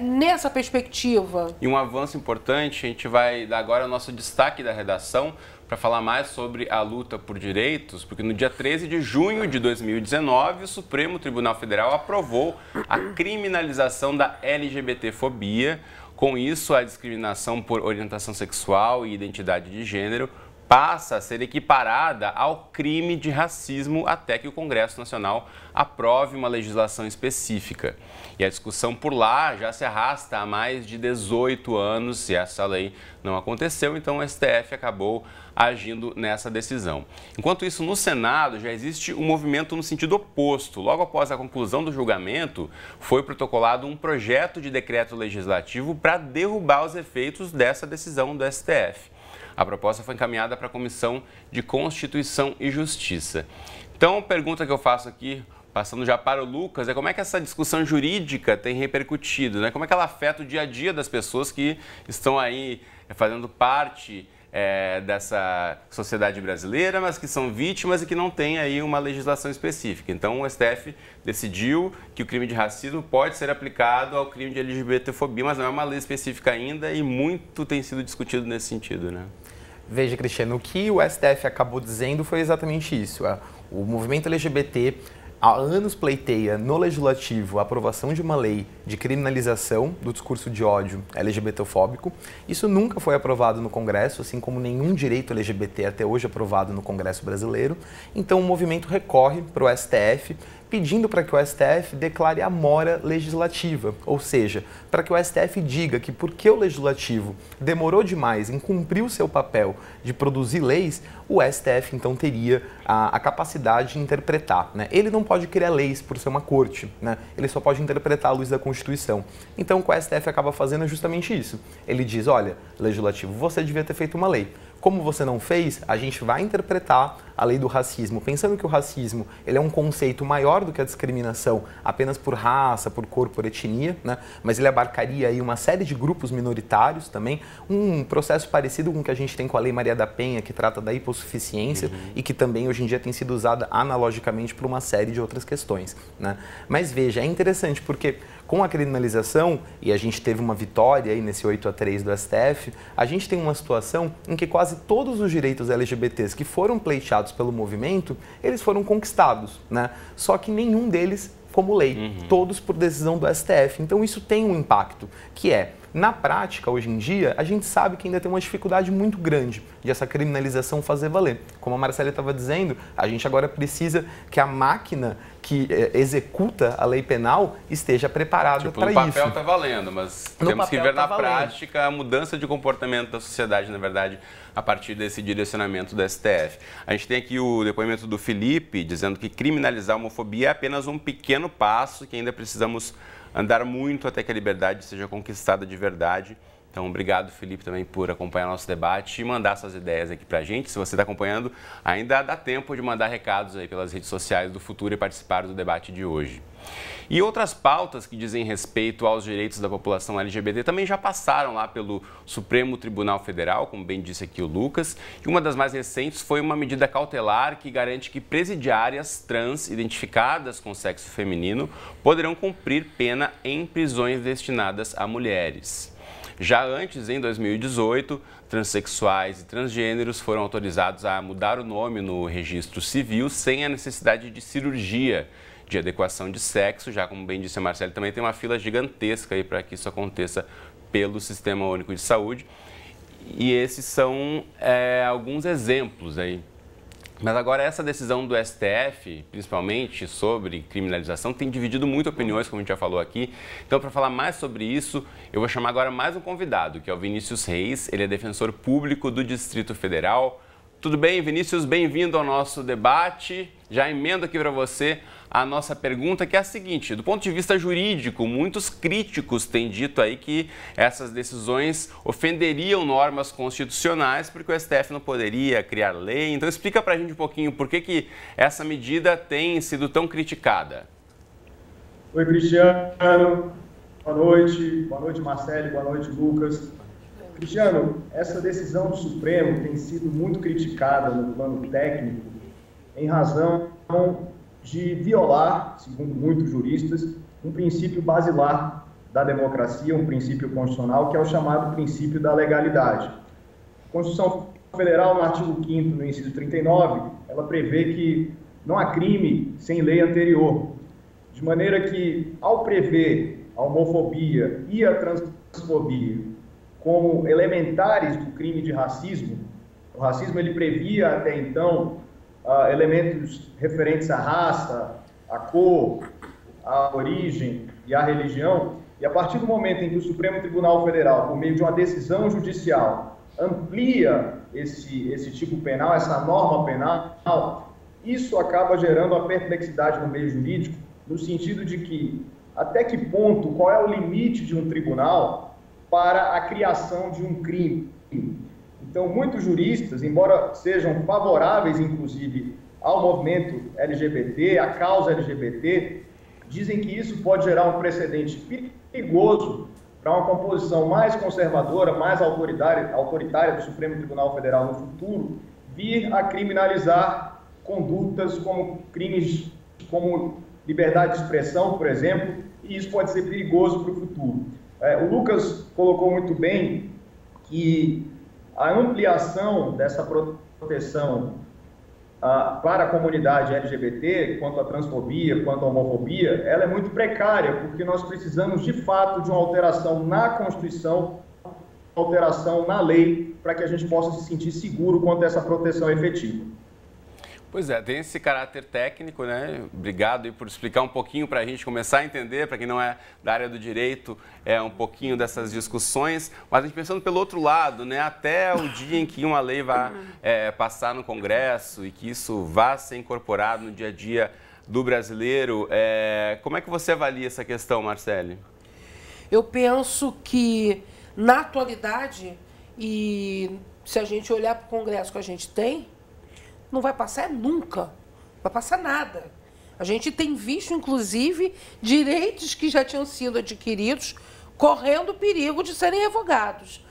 nessa perspectiva. E um avanço importante, a gente vai dar agora o nosso destaque da redação para falar mais sobre a luta por direitos, porque no dia 13 de junho de 2019, o Supremo Tribunal Federal aprovou a criminalização da LGBTfobia. Com isso, a discriminação por orientação sexual e identidade de gênero passa a ser equiparada ao crime de racismo até que o Congresso Nacional aprove uma legislação específica. E a discussão por lá já se arrasta há mais de 18 anos e essa lei não aconteceu, então o STF acabou agindo nessa decisão. Enquanto isso, no Senado já existe um movimento no sentido oposto. Logo após a conclusão do julgamento, foi protocolado um projeto de decreto legislativo para derrubar os efeitos dessa decisão do STF. A proposta foi encaminhada para a Comissão de Constituição e Justiça. Então, a pergunta que eu faço aqui, passando já para o Lucas, é como é que essa discussão jurídica tem repercutido, né? Como é que ela afeta o dia a dia das pessoas que estão aí fazendo parte dessa sociedade brasileira, mas que são vítimas e que não tem aí uma legislação específica. Então, o STF decidiu que o crime de racismo pode ser aplicado ao crime de LGBTfobia, mas não é uma lei específica ainda e muito tem sido discutido nesse sentido, né? Veja, Cristiano, o que o STF acabou dizendo foi exatamente isso. O movimento LGBT há anos pleiteia no Legislativo a aprovação de uma lei de criminalização do discurso de ódio LGBTfóbico. Isso nunca foi aprovado no Congresso, assim como nenhum direito LGBT até hoje aprovado no Congresso brasileiro. Então o movimento recorre para o STF pedindo para que o STF declare a mora legislativa, ou seja, para que o STF diga que porque o Legislativo demorou demais em cumprir o seu papel de produzir leis, o STF então teria a capacidade de interpretar, né? Ele não pode criar leis por ser uma corte, né? Ele só pode interpretar à luz da Constituição. Então o que o STF acaba fazendo é justamente isso. Ele diz, olha, Legislativo, você devia ter feito uma lei. Como você não fez, a gente vai interpretar a lei do racismo, pensando que o racismo ele é um conceito maior do que a discriminação apenas por raça, por cor, por etnia, né? Mas ele abarcaria aí uma série de grupos minoritários também, um processo parecido com o que a gente tem com a Lei Maria da Penha, que trata da hipossuficiência e que também hoje em dia tem sido usada analogicamente por uma série de outras questões, né? Mas veja, é interessante porque com a criminalização, e a gente teve uma vitória aí nesse 8-3 do STF, a gente tem uma situação em que quase todos os direitos LGBTs que foram pleiteados pelo movimento, eles foram conquistados, né? Só que nenhum deles como lei, todos por decisão do STF. Então isso tem um impacto, que é, na prática, hoje em dia, a gente sabe que ainda tem uma dificuldade muito grande de essa criminalização fazer valer. Como a Marcela estava dizendo, a gente agora precisa que a máquina que executa a lei penal esteja preparada para isso. No papel está valendo, mas temos que ver na prática a mudança de comportamento da sociedade, na verdade, a partir desse direcionamento do STF. A gente tem aqui o depoimento do Felipe, dizendo que criminalizar a homofobia é apenas um pequeno passo, que ainda precisamos andar muito até que a liberdade seja conquistada de verdade. Então, obrigado, Felipe, também por acompanhar nosso debate e mandar suas ideias aqui pra gente. Se você está acompanhando, ainda dá tempo de mandar recados aí pelas redes sociais do Futuro e participar do debate de hoje. E outras pautas que dizem respeito aos direitos da população LGBT também já passaram lá pelo Supremo Tribunal Federal, como bem disse aqui o Lucas. E uma das mais recentes foi uma medida cautelar que garante que presidiárias trans identificadas com sexo feminino poderão cumprir pena em prisões destinadas a mulheres. Já antes, em 2018, transexuais e transgêneros foram autorizados a mudar o nome no registro civil sem a necessidade de cirurgia de adequação de sexo. Já como bem disse a Marcela, também tem uma fila gigantesca aí para que isso aconteça pelo Sistema Único de Saúde. E esses são alguns exemplos aí Mas agora essa decisão do STF, principalmente sobre criminalização, tem dividido muito opiniões, como a gente já falou aqui. Então, para falar mais sobre isso, eu vou chamar agora mais um convidado, que é o Vinícius Reis. Ele é defensor público do Distrito Federal. Tudo bem, Vinícius? Bem-vindo ao nosso debate. Já emendo aqui para você a nossa pergunta, que é a seguinte: do ponto de vista jurídico, muitos críticos têm dito aí que essas decisões ofenderiam normas constitucionais, porque o STF não poderia criar lei. Então explica para a gente um pouquinho por que essa medida tem sido tão criticada. Oi, Cristiano. Boa noite, Marcelo. Boa noite, Lucas. Cristiano, essa decisão do Supremo tem sido muito criticada no plano técnico em razão de violar, segundo muitos juristas, um princípio basilar da democracia, um princípio constitucional, que é o chamado princípio da legalidade. A Constituição Federal, no artigo 5º, no inciso 39, ela prevê que não há crime sem lei anterior, de maneira que, ao prever a homofobia e a transfobia como elementares do crime de racismo, o racismo ele previa até então elementos referentes à raça, à cor, à origem e à religião, e a partir do momento em que o Supremo Tribunal Federal, por meio de uma decisão judicial, amplia esse tipo penal, essa norma penal, isso acaba gerando uma perplexidade no meio jurídico, no sentido de que, até que ponto, qual é o limite de um tribunal para a criação de um crime. Então, muitos juristas, embora sejam favoráveis, inclusive, ao movimento LGBT, à causa LGBT, dizem que isso pode gerar um precedente perigoso para uma composição mais conservadora, mais autoritária do Supremo Tribunal Federal no futuro, vir a criminalizar condutas como crimes como liberdade de expressão, por exemplo, e isso pode ser perigoso para o futuro. O Lucas colocou muito bem que a ampliação dessa proteção para a comunidade LGBT, quanto à transfobia, quanto à homofobia, ela é muito precária, porque nós precisamos, de fato, de uma alteração na Constituição, alteração na lei, para que a gente possa se sentir seguro quanto a essa proteção efetiva. Pois é, tem esse caráter técnico, né? Obrigado aí por explicar um pouquinho para a gente começar a entender, para quem não é da área do direito, um pouquinho dessas discussões. Mas a gente pensando pelo outro lado, né? Até o dia em que uma lei vai passar no Congresso e que isso vá ser incorporado no dia a dia do brasileiro, como é que você avalia essa questão, Marcele? Eu penso que, na atualidade, e se a gente olhar para o Congresso que a gente tem, não vai passar nunca, não vai passar nada. A gente tem visto, inclusive, direitos que já tinham sido adquiridos correndo perigo de serem revogados.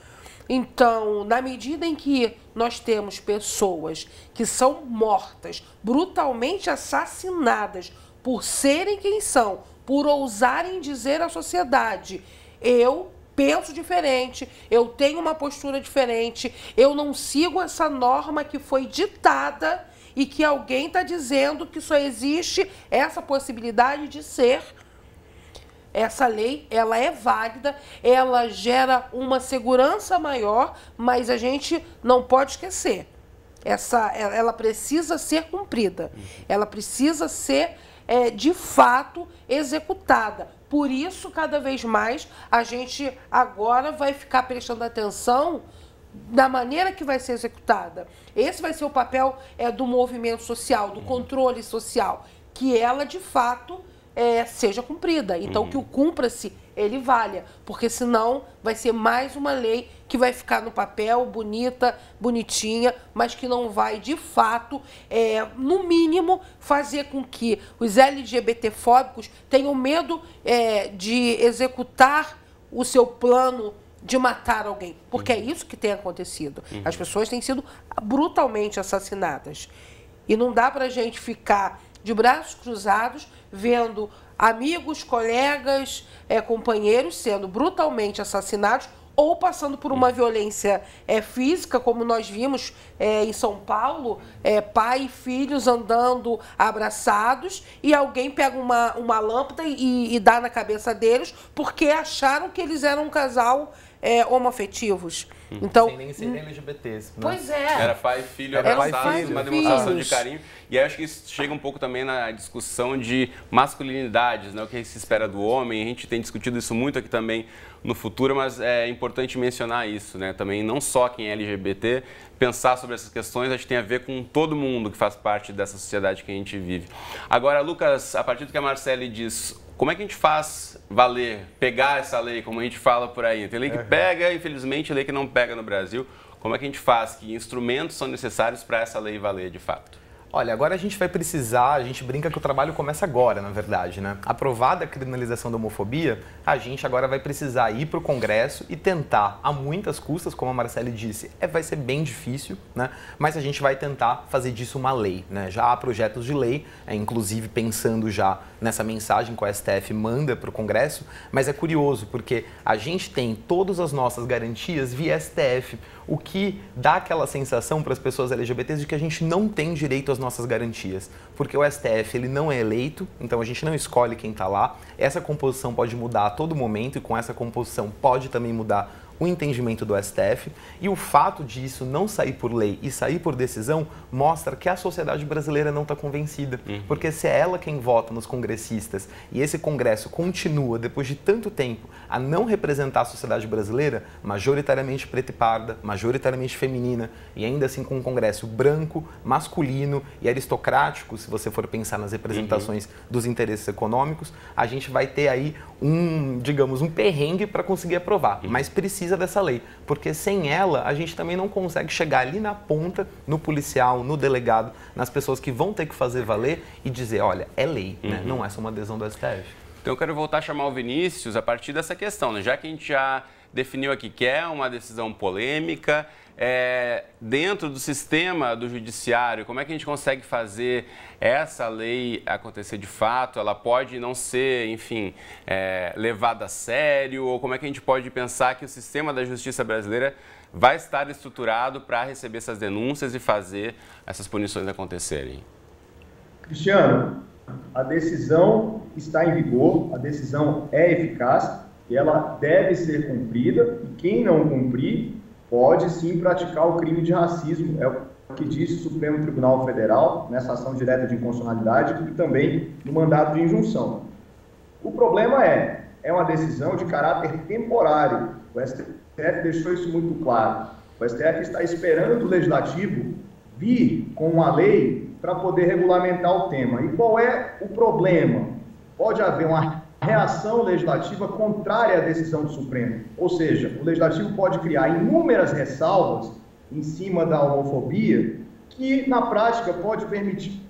Então, na medida em que nós temos pessoas que são mortas, brutalmente assassinadas por serem quem são, por ousarem dizer à sociedade: eu penso diferente, eu tenho uma postura diferente, eu não sigo essa norma que foi ditada e que alguém está dizendo que só existe essa possibilidade de ser. Essa lei, ela é válida, ela gera uma segurança maior, mas a gente não pode esquecer. Ela precisa ser cumprida, ela precisa ser, de fato, executada. Por isso, cada vez mais, a gente agora vai ficar prestando atenção da maneira que vai ser executada. Esse vai ser o papel do movimento social, do controle social, que ela, de fato, seja cumprida. Então, que o cumpra-se, ele valha, porque senão vai ser mais uma lei que vai ficar no papel, bonita, bonitinha, mas que não vai, de fato, no mínimo, fazer com que os LGBTfóbicos tenham medo de executar o seu plano de matar alguém, porque é isso que tem acontecido. As pessoas têm sido brutalmente assassinadas. E não dá para a gente ficar de braços cruzados vendo amigos, colegas, companheiros sendo brutalmente assassinados ou passando por uma violência física, como nós vimos em São Paulo, pai e filhos andando abraçados e alguém pega uma lâmpada e dá na cabeça deles porque acharam que eles eram um casal homoafetivos. Então, sem nem serem LGBTs. Né? Pois é. Era pai e filho abraçados, uma demonstração de carinho. E acho que isso chega um pouco também na discussão de masculinidades, né? O que se espera do homem. A gente tem discutido isso muito aqui também no Futuro, mas é importante mencionar isso, né? Também não só quem é LGBT, pensar sobre essas questões, acho que tem a ver com todo mundo que faz parte dessa sociedade que a gente vive. Agora, Lucas, a partir do que a Marcele diz, como é que a gente faz valer, pegar essa lei, como a gente fala por aí? Tem lei que pega, infelizmente, lei que não pega no Brasil. Como é que a gente faz? Que instrumentos são necessários para essa lei valer de fato? Olha, agora a gente vai precisar, a gente brinca que o trabalho começa agora, na verdade, né? Aprovada a criminalização da homofobia, a gente agora vai precisar ir para o Congresso e tentar, a muitas custas, como a Marcele disse, vai ser bem difícil, né? Mas a gente vai tentar fazer disso uma lei, né? Já há projetos de lei, inclusive pensando já nessa mensagem que o STF manda para o Congresso, mas é curioso porque a gente tem todas as nossas garantias via STF, o que dá aquela sensação para as pessoas LGBTs de que a gente não tem direito às nossas garantias, porque o STF ele não é eleito, então a gente não escolhe quem está lá, essa composição pode mudar a todo momento e com essa composição pode também mudar o entendimento do STF, e o fato disso não sair por lei e sair por decisão mostra que a sociedade brasileira não está convencida, porque se é ela quem vota nos congressistas e esse Congresso continua, depois de tanto tempo, a não representar a sociedade brasileira, majoritariamente preta e parda, majoritariamente feminina, e ainda assim com um Congresso branco, masculino e aristocrático, se você for pensar nas representações dos interesses econômicos, a gente vai ter aí digamos, um perrengue para conseguir aprovar, mas precisa dessa lei, porque sem ela a gente também não consegue chegar ali na ponta, no policial, no delegado, nas pessoas que vão ter que fazer valer e dizer, olha, é lei, né? Não é só uma adesão do STF. Então eu quero voltar a chamar o Vinícius a partir dessa questão, né? Já que a gente já definiu aqui que é uma decisão polêmica, dentro do sistema do judiciário, como é que a gente consegue fazer essa lei acontecer de fato? Ela pode não ser, enfim, levada a sério? Ou como é que a gente pode pensar que o sistema da justiça brasileira vai estar estruturado para receber essas denúncias e fazer essas punições acontecerem? Cristiano, a decisão está em vigor, a decisão é eficaz e ela deve ser cumprida, e quem não cumprir pode sim praticar o crime de racismo, é o que disse o Supremo Tribunal Federal nessa ação direta de inconstitucionalidade e também no mandato de injunção. O problema é uma decisão de caráter temporário, o STF deixou isso muito claro, o STF está esperando o Legislativo vir com uma lei para poder regulamentar o tema. E qual é o problema? Pode haver uma reação legislativa contrária à decisão do Supremo. Ou seja, o Legislativo pode criar inúmeras ressalvas em cima da homofobia que, na prática, pode permitir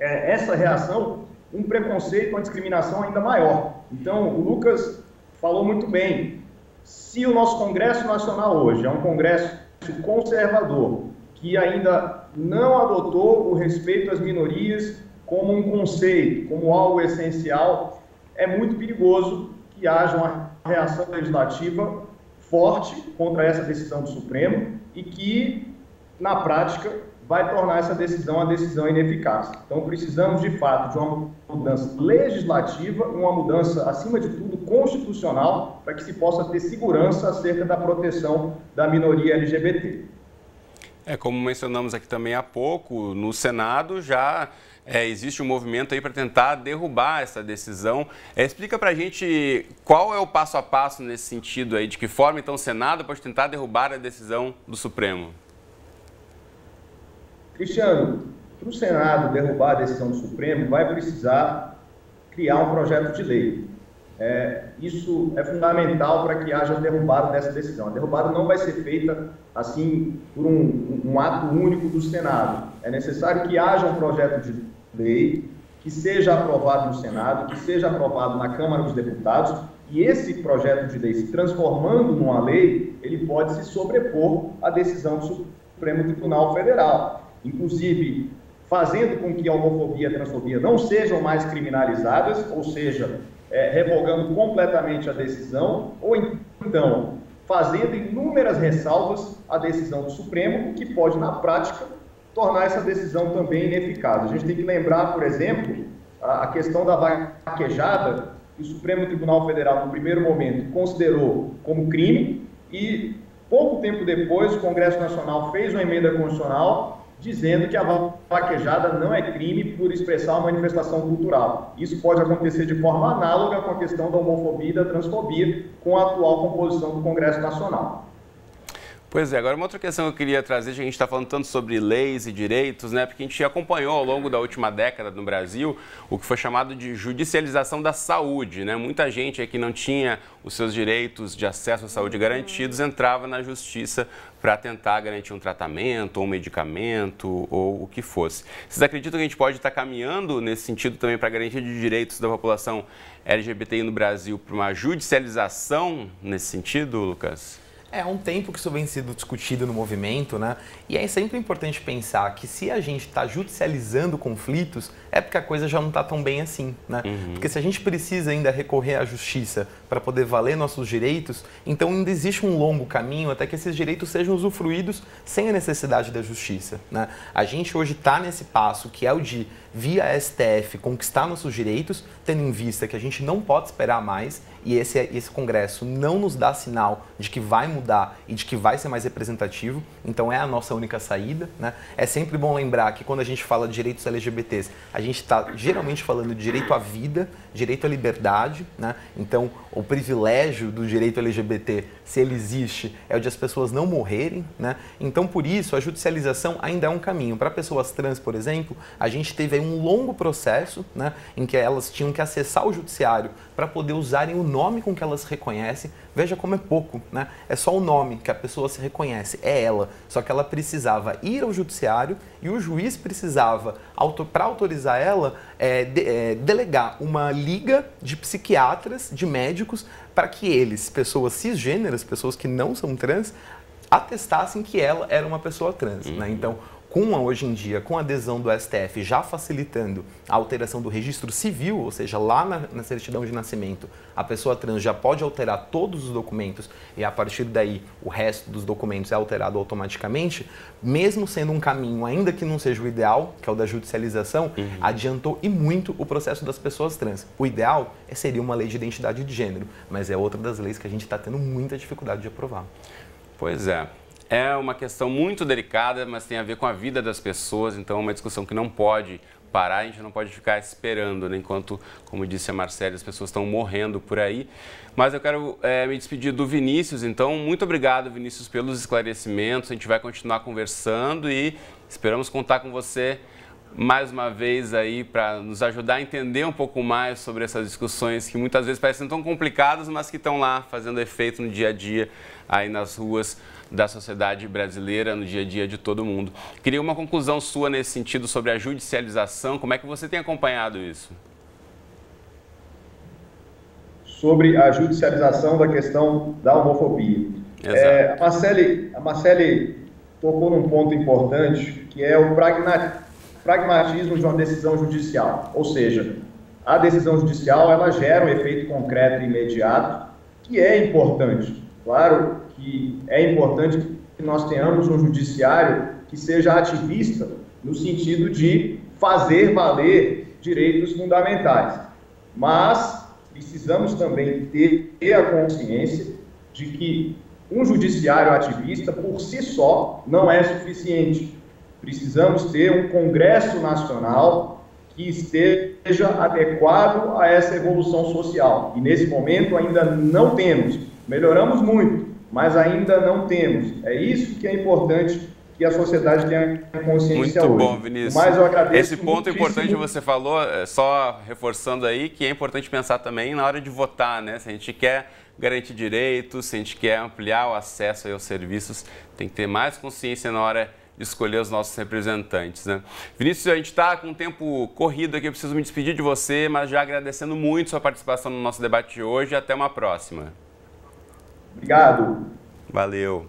essa reação um preconceito, uma discriminação ainda maior. Então, o Lucas falou muito bem. Se o nosso Congresso Nacional hoje é um Congresso conservador, que ainda não adotou o respeito às minorias como um conceito, como algo essencial, é muito perigoso que haja uma reação legislativa forte contra essa decisão do Supremo e que, na prática, vai tornar essa decisão uma decisão ineficaz. Então, precisamos, de fato, de uma mudança legislativa, uma mudança, acima de tudo, constitucional, para que se possa ter segurança acerca da proteção da minoria LGBT. Como mencionamos aqui também há pouco, no Senado já existe um movimento aí para tentar derrubar essa decisão. Explica para a gente qual é o passo a passo nesse sentido aí, de que forma então o Senado pode tentar derrubar a decisão do Supremo? Cristiano, para o Senado derrubar a decisão do Supremo, vai precisar criar um projeto de lei. Isso é fundamental para que haja derrubada dessa decisão. A derrubada não vai ser feita assim por um ato único do Senado. É necessário que haja um projeto de lei que seja aprovado no Senado, que seja aprovado na Câmara dos Deputados, e esse projeto de lei, se transformando numa lei, ele pode se sobrepor à decisão do Supremo Tribunal Federal. Inclusive, fazendo com que a homofobia e a transfobia não sejam mais criminalizadas, ou seja, revogando completamente a decisão, ou então fazendo inúmeras ressalvas à decisão do Supremo, o que pode, na prática, tornar essa decisão também ineficaz. A gente tem que lembrar, por exemplo, a questão da vaquejada, que o Supremo Tribunal Federal, no primeiro momento, considerou como crime e, pouco tempo depois, o Congresso Nacional fez uma emenda constitucional dizendo que a vaquejada não é crime por expressar uma manifestação cultural. Isso pode acontecer de forma análoga com a questão da homofobia e da transfobia com a atual composição do Congresso Nacional. Pois é, agora uma outra questão que eu queria trazer, já que a gente está falando tanto sobre leis e direitos, né? Porque a gente acompanhou ao longo da última década no Brasil o que foi chamado de judicialização da saúde, né? Muita gente que não tinha os seus direitos de acesso à saúde garantidos entrava na justiça para tentar garantir um tratamento, ou um medicamento, ou o que fosse. Vocês acreditam que a gente pode estar caminhando nesse sentido também para a garantia de direitos da população LGBTI no Brasil para uma judicialização nesse sentido, Lucas? É, há um tempo que isso vem sendo discutido no movimento, né? E é sempre importante pensar que se a gente está judicializando conflitos, é porque a coisa já não está tão bem assim, né? Porque se a gente precisa ainda recorrer à justiça para poder valer nossos direitos, então ainda existe um longo caminho até que esses direitos sejam usufruídos sem a necessidade da justiça, né? A gente hoje está nesse passo que é o de, via STF, conquistar nossos direitos, tendo em vista que a gente não pode esperar mais e esse Congresso não nos dá sinal de que vai mudar e de que vai ser mais representativo, então é a nossa única saída, né? É sempre bom lembrar que quando a gente fala de direitos LGBTs, a gente está geralmente falando de direito à vida, direito à liberdade, né? Então o privilégio do direito LGBT, se ele existe, é o de as pessoas não morrerem, né? Então por isso a judicialização ainda é um caminho. Para pessoas trans, por exemplo, a gente teve aí um longo processo, né, em que elas tinham que acessar o judiciário para poder usarem o nome com que elas se reconhecem. Veja como é pouco, né? É só o nome que a pessoa se reconhece, é ela. Só que ela precisava ir ao judiciário e o juiz precisava, para autorizar ela, delegar uma liga de psiquiatras, de médicos, para que eles, pessoas cisgêneras, pessoas que não são trans, atestassem que ela era uma pessoa trans, né? Então, hoje em dia, com a adesão do STF já facilitando a alteração do registro civil, ou seja, lá na certidão de nascimento, a pessoa trans já pode alterar todos os documentos e a partir daí o resto dos documentos é alterado automaticamente, mesmo sendo um caminho, ainda que não seja o ideal, que é o da judicialização, adiantou e muito o processo das pessoas trans. O ideal seria uma lei de identidade de gênero, mas é outra das leis que a gente está tendo muita dificuldade de aprovar. Pois é. É uma questão muito delicada, mas tem a ver com a vida das pessoas, então é uma discussão que não pode parar, a gente não pode ficar esperando, né? Enquanto, como disse a Marcele, as pessoas estão morrendo por aí. Mas eu quero me despedir do Vinícius, então muito obrigado, Vinícius, pelos esclarecimentos, a gente vai continuar conversando e esperamos contar com você mais uma vez aí para nos ajudar a entender um pouco mais sobre essas discussões que muitas vezes parecem tão complicadas, mas que estão lá fazendo efeito no dia a dia, aí nas ruas da sociedade brasileira, no dia a dia de todo mundo. Queria uma conclusão sua nesse sentido sobre a judicialização, como é que você tem acompanhado isso? Sobre a judicialização da questão da homofobia. A Marcele tocou num ponto importante, que é o pragmatismo de uma decisão judicial. Ou seja, a decisão judicial ela gera um efeito concreto e imediato, que é importante. Claro que é importante que nós tenhamos um judiciário que seja ativista no sentido de fazer valer direitos fundamentais. Mas precisamos também ter a consciência de que um judiciário ativista, por si só, não é suficiente. Precisamos ter um Congresso Nacional que esteja adequado a essa evolução social. E nesse momento ainda não temos. Melhoramos muito, mas ainda não temos. É isso que é importante que a sociedade tenha consciência hoje. Muito bom, Vinícius. Mas eu agradeço. Esse ponto importante que você falou, só reforçando aí, que é importante pensar também na hora de votar, né? Se a gente quer garantir direitos, se a gente quer ampliar o acesso aos serviços, tem que ter mais consciência na hora de escolher os nossos representantes, né? Vinícius, a gente está com um tempo corrido aqui, eu preciso me despedir de você, mas já agradecendo muito sua participação no nosso debate de hoje e até uma próxima. Obrigado. Valeu.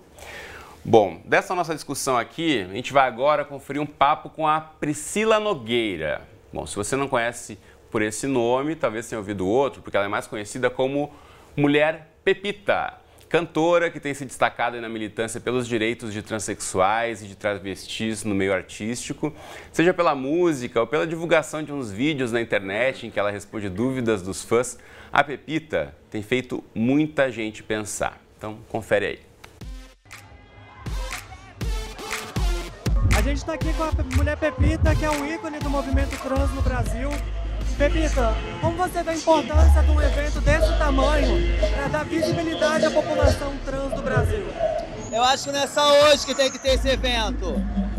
Bom, dessa nossa discussão aqui, a gente vai agora conferir um papo com a Priscila Nogueira. Bom, se você não conhece por esse nome, talvez tenha ouvido outro, porque ela é mais conhecida como Mulher Pepita, cantora que tem se destacado na militância pelos direitos de transexuais e de travestis no meio artístico, seja pela música ou pela divulgação de uns vídeos na internet em que ela responde dúvidas dos fãs. A Pepita tem feito muita gente pensar. Então, confere aí. A gente está aqui com a mulher Pepita, que é um ícone do movimento trans no Brasil. Pepita, como você vê a importância de um evento desse tamanho para dar visibilidade à população trans do Brasil? Eu acho que não é só hoje que tem que ter esse evento.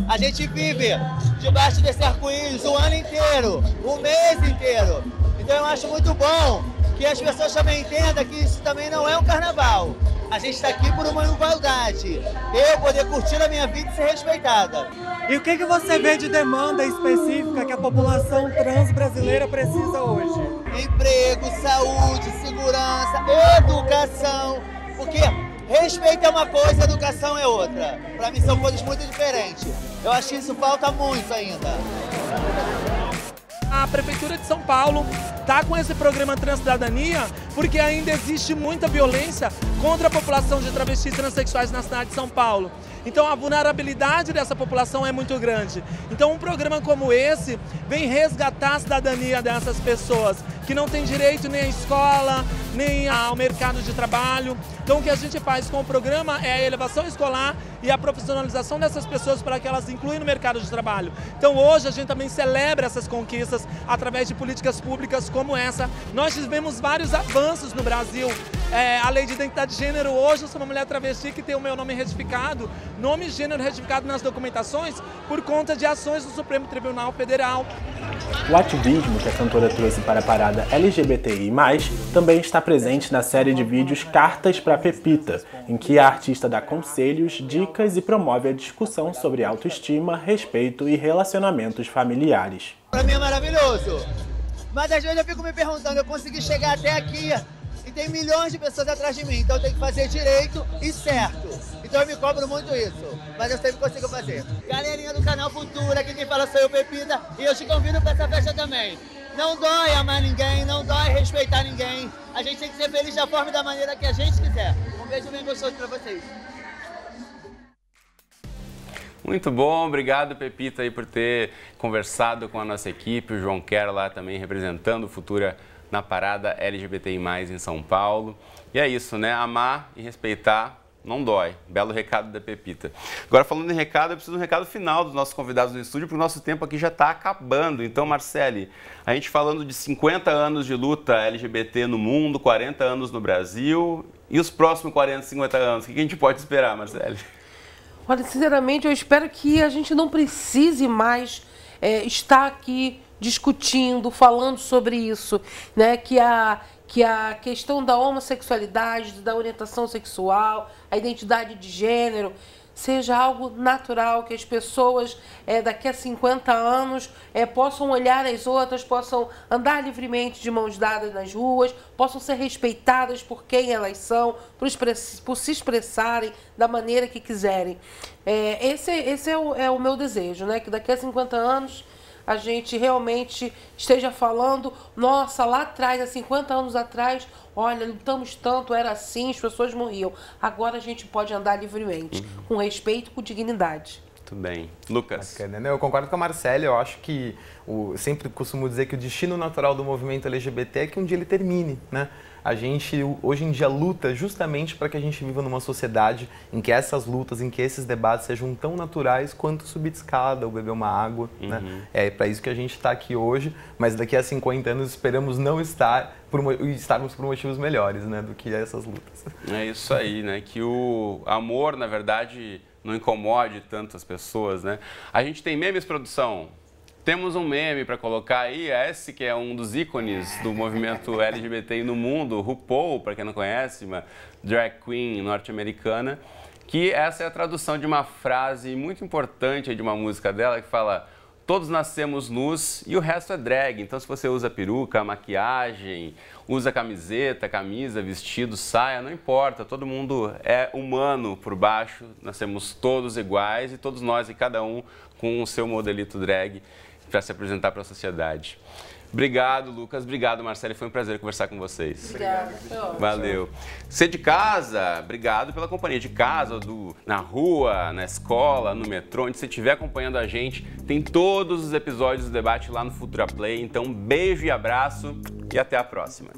A gente vive debaixo desse arco-íris o ano inteiro, o mês inteiro. Então eu acho muito bom que as pessoas também entendam que isso também não é um carnaval. A gente está aqui por uma igualdade. Eu poder curtir a minha vida e ser respeitada. E o que você vê de demanda específica que a população trans brasileira precisa hoje? Emprego, saúde, segurança, educação. Porque respeito é uma coisa, educação é outra. Para mim são coisas muito diferentes. Eu acho que isso falta muito ainda. A Prefeitura de São Paulo está com esse programa Transcidadania porque ainda existe muita violência contra a população de travestis e transexuais na cidade de São Paulo. Então a vulnerabilidade dessa população é muito grande. Então um programa como esse vem resgatar a cidadania dessas pessoas que não têm direito nem à escola, nem ao mercado de trabalho. Então o que a gente faz com o programa é a elevação escolar e a profissionalização dessas pessoas para que elas incluem no mercado de trabalho. Então hoje a gente também celebra essas conquistas através de políticas públicas como essa. Nós tivemos vários avanços no Brasil. A lei de identidade de gênero, hoje eu sou uma mulher travesti que tem o meu nome retificado, nome e gênero retificado nas documentações por conta de ações do Supremo Tribunal Federal. O ativismo que a cantora trouxe para a parada LGBTI+, também está presente na série de vídeos Cartas para Pepita, em que a artista dá conselhos, dicas e promove a discussão sobre autoestima, respeito e relacionamentos familiares. Para mim é maravilhoso, mas às vezes eu fico me perguntando, eu consegui chegar até aqui e tem milhões de pessoas atrás de mim, então eu tenho que fazer direito e certo. Então eu me cobro muito isso, mas eu sempre consigo fazer. Galerinha do canal Futura, aqui quem fala sou eu, Pepita, e eu te convido para essa festa também. Não dói amar ninguém, não dói respeitar ninguém. A gente tem que ser feliz da forma e da maneira que a gente quiser. Um beijo bem gostoso para vocês. Muito bom, obrigado Pepita aí por ter conversado com a nossa equipe, o João Quer lá também representando o Futura na parada LGBTI+, em São Paulo. E é isso, né? Amar e respeitar não dói. Belo recado da Pepita. Agora, falando em recado, eu preciso de um recado final dos nossos convidados no estúdio, porque o nosso tempo aqui já está acabando. Então, Marcele, a gente falando de 50 anos de luta LGBT no mundo, 40 anos no Brasil, e os próximos 40, 50 anos, o que a gente pode esperar, Marcele? Olha, sinceramente, eu espero que a gente não precise mais estar aqui discutindo, falando sobre isso, né? Que a questão da homossexualidade, da orientação sexual, a identidade de gênero, seja algo natural, que as pessoas daqui a 50 anos possam olhar as outras, possam andar livremente de mãos dadas nas ruas, possam ser respeitadas por quem elas são, por se expressarem da maneira que quiserem. Esse é o meu desejo, né? Que daqui a 50 anos a gente realmente esteja falando, nossa, lá atrás, há 50 anos atrás, olha, lutamos tanto, era assim, as pessoas morriam. Agora a gente pode andar livremente, com respeito e com dignidade. Muito bem. Lucas? Bacana, né? Eu concordo com a Marcele, eu acho que, sempre costumo dizer que o destino natural do movimento LGBT é que um dia ele termine, né? A gente, hoje em dia, luta justamente para que a gente viva numa sociedade em que essas lutas, em que esses debates sejam tão naturais quanto subir de escada ou beber uma água, né? É para isso que a gente está aqui hoje, mas daqui a 50 anos esperamos não estarmos por motivos melhores, né, do que essas lutas. É isso aí, né? Que o amor, na verdade, não incomode tanto as pessoas, né? A gente tem memes, produção? Temos um meme para colocar aí, esse que é um dos ícones do movimento LGBTI no mundo, RuPaul, para quem não conhece, uma drag queen norte-americana, que essa é a tradução de uma frase muito importante de uma música dela que fala: todos nascemos nus e o resto é drag. Então, se você usa peruca, maquiagem, usa camiseta, camisa, vestido, saia, não importa. Todo mundo é humano por baixo, nascemos todos iguais e todos nós e cada um com o seu modelito drag para se apresentar para a sociedade. Obrigado, Lucas. Obrigado, Marcele. Foi um prazer conversar com vocês. Obrigada. Valeu. Você de casa, obrigado pela companhia de casa, na rua, na escola, no metrô, onde você estiver acompanhando a gente. Tem todos os episódios do debate lá no Futura Play. Então, beijo e abraço e até a próxima.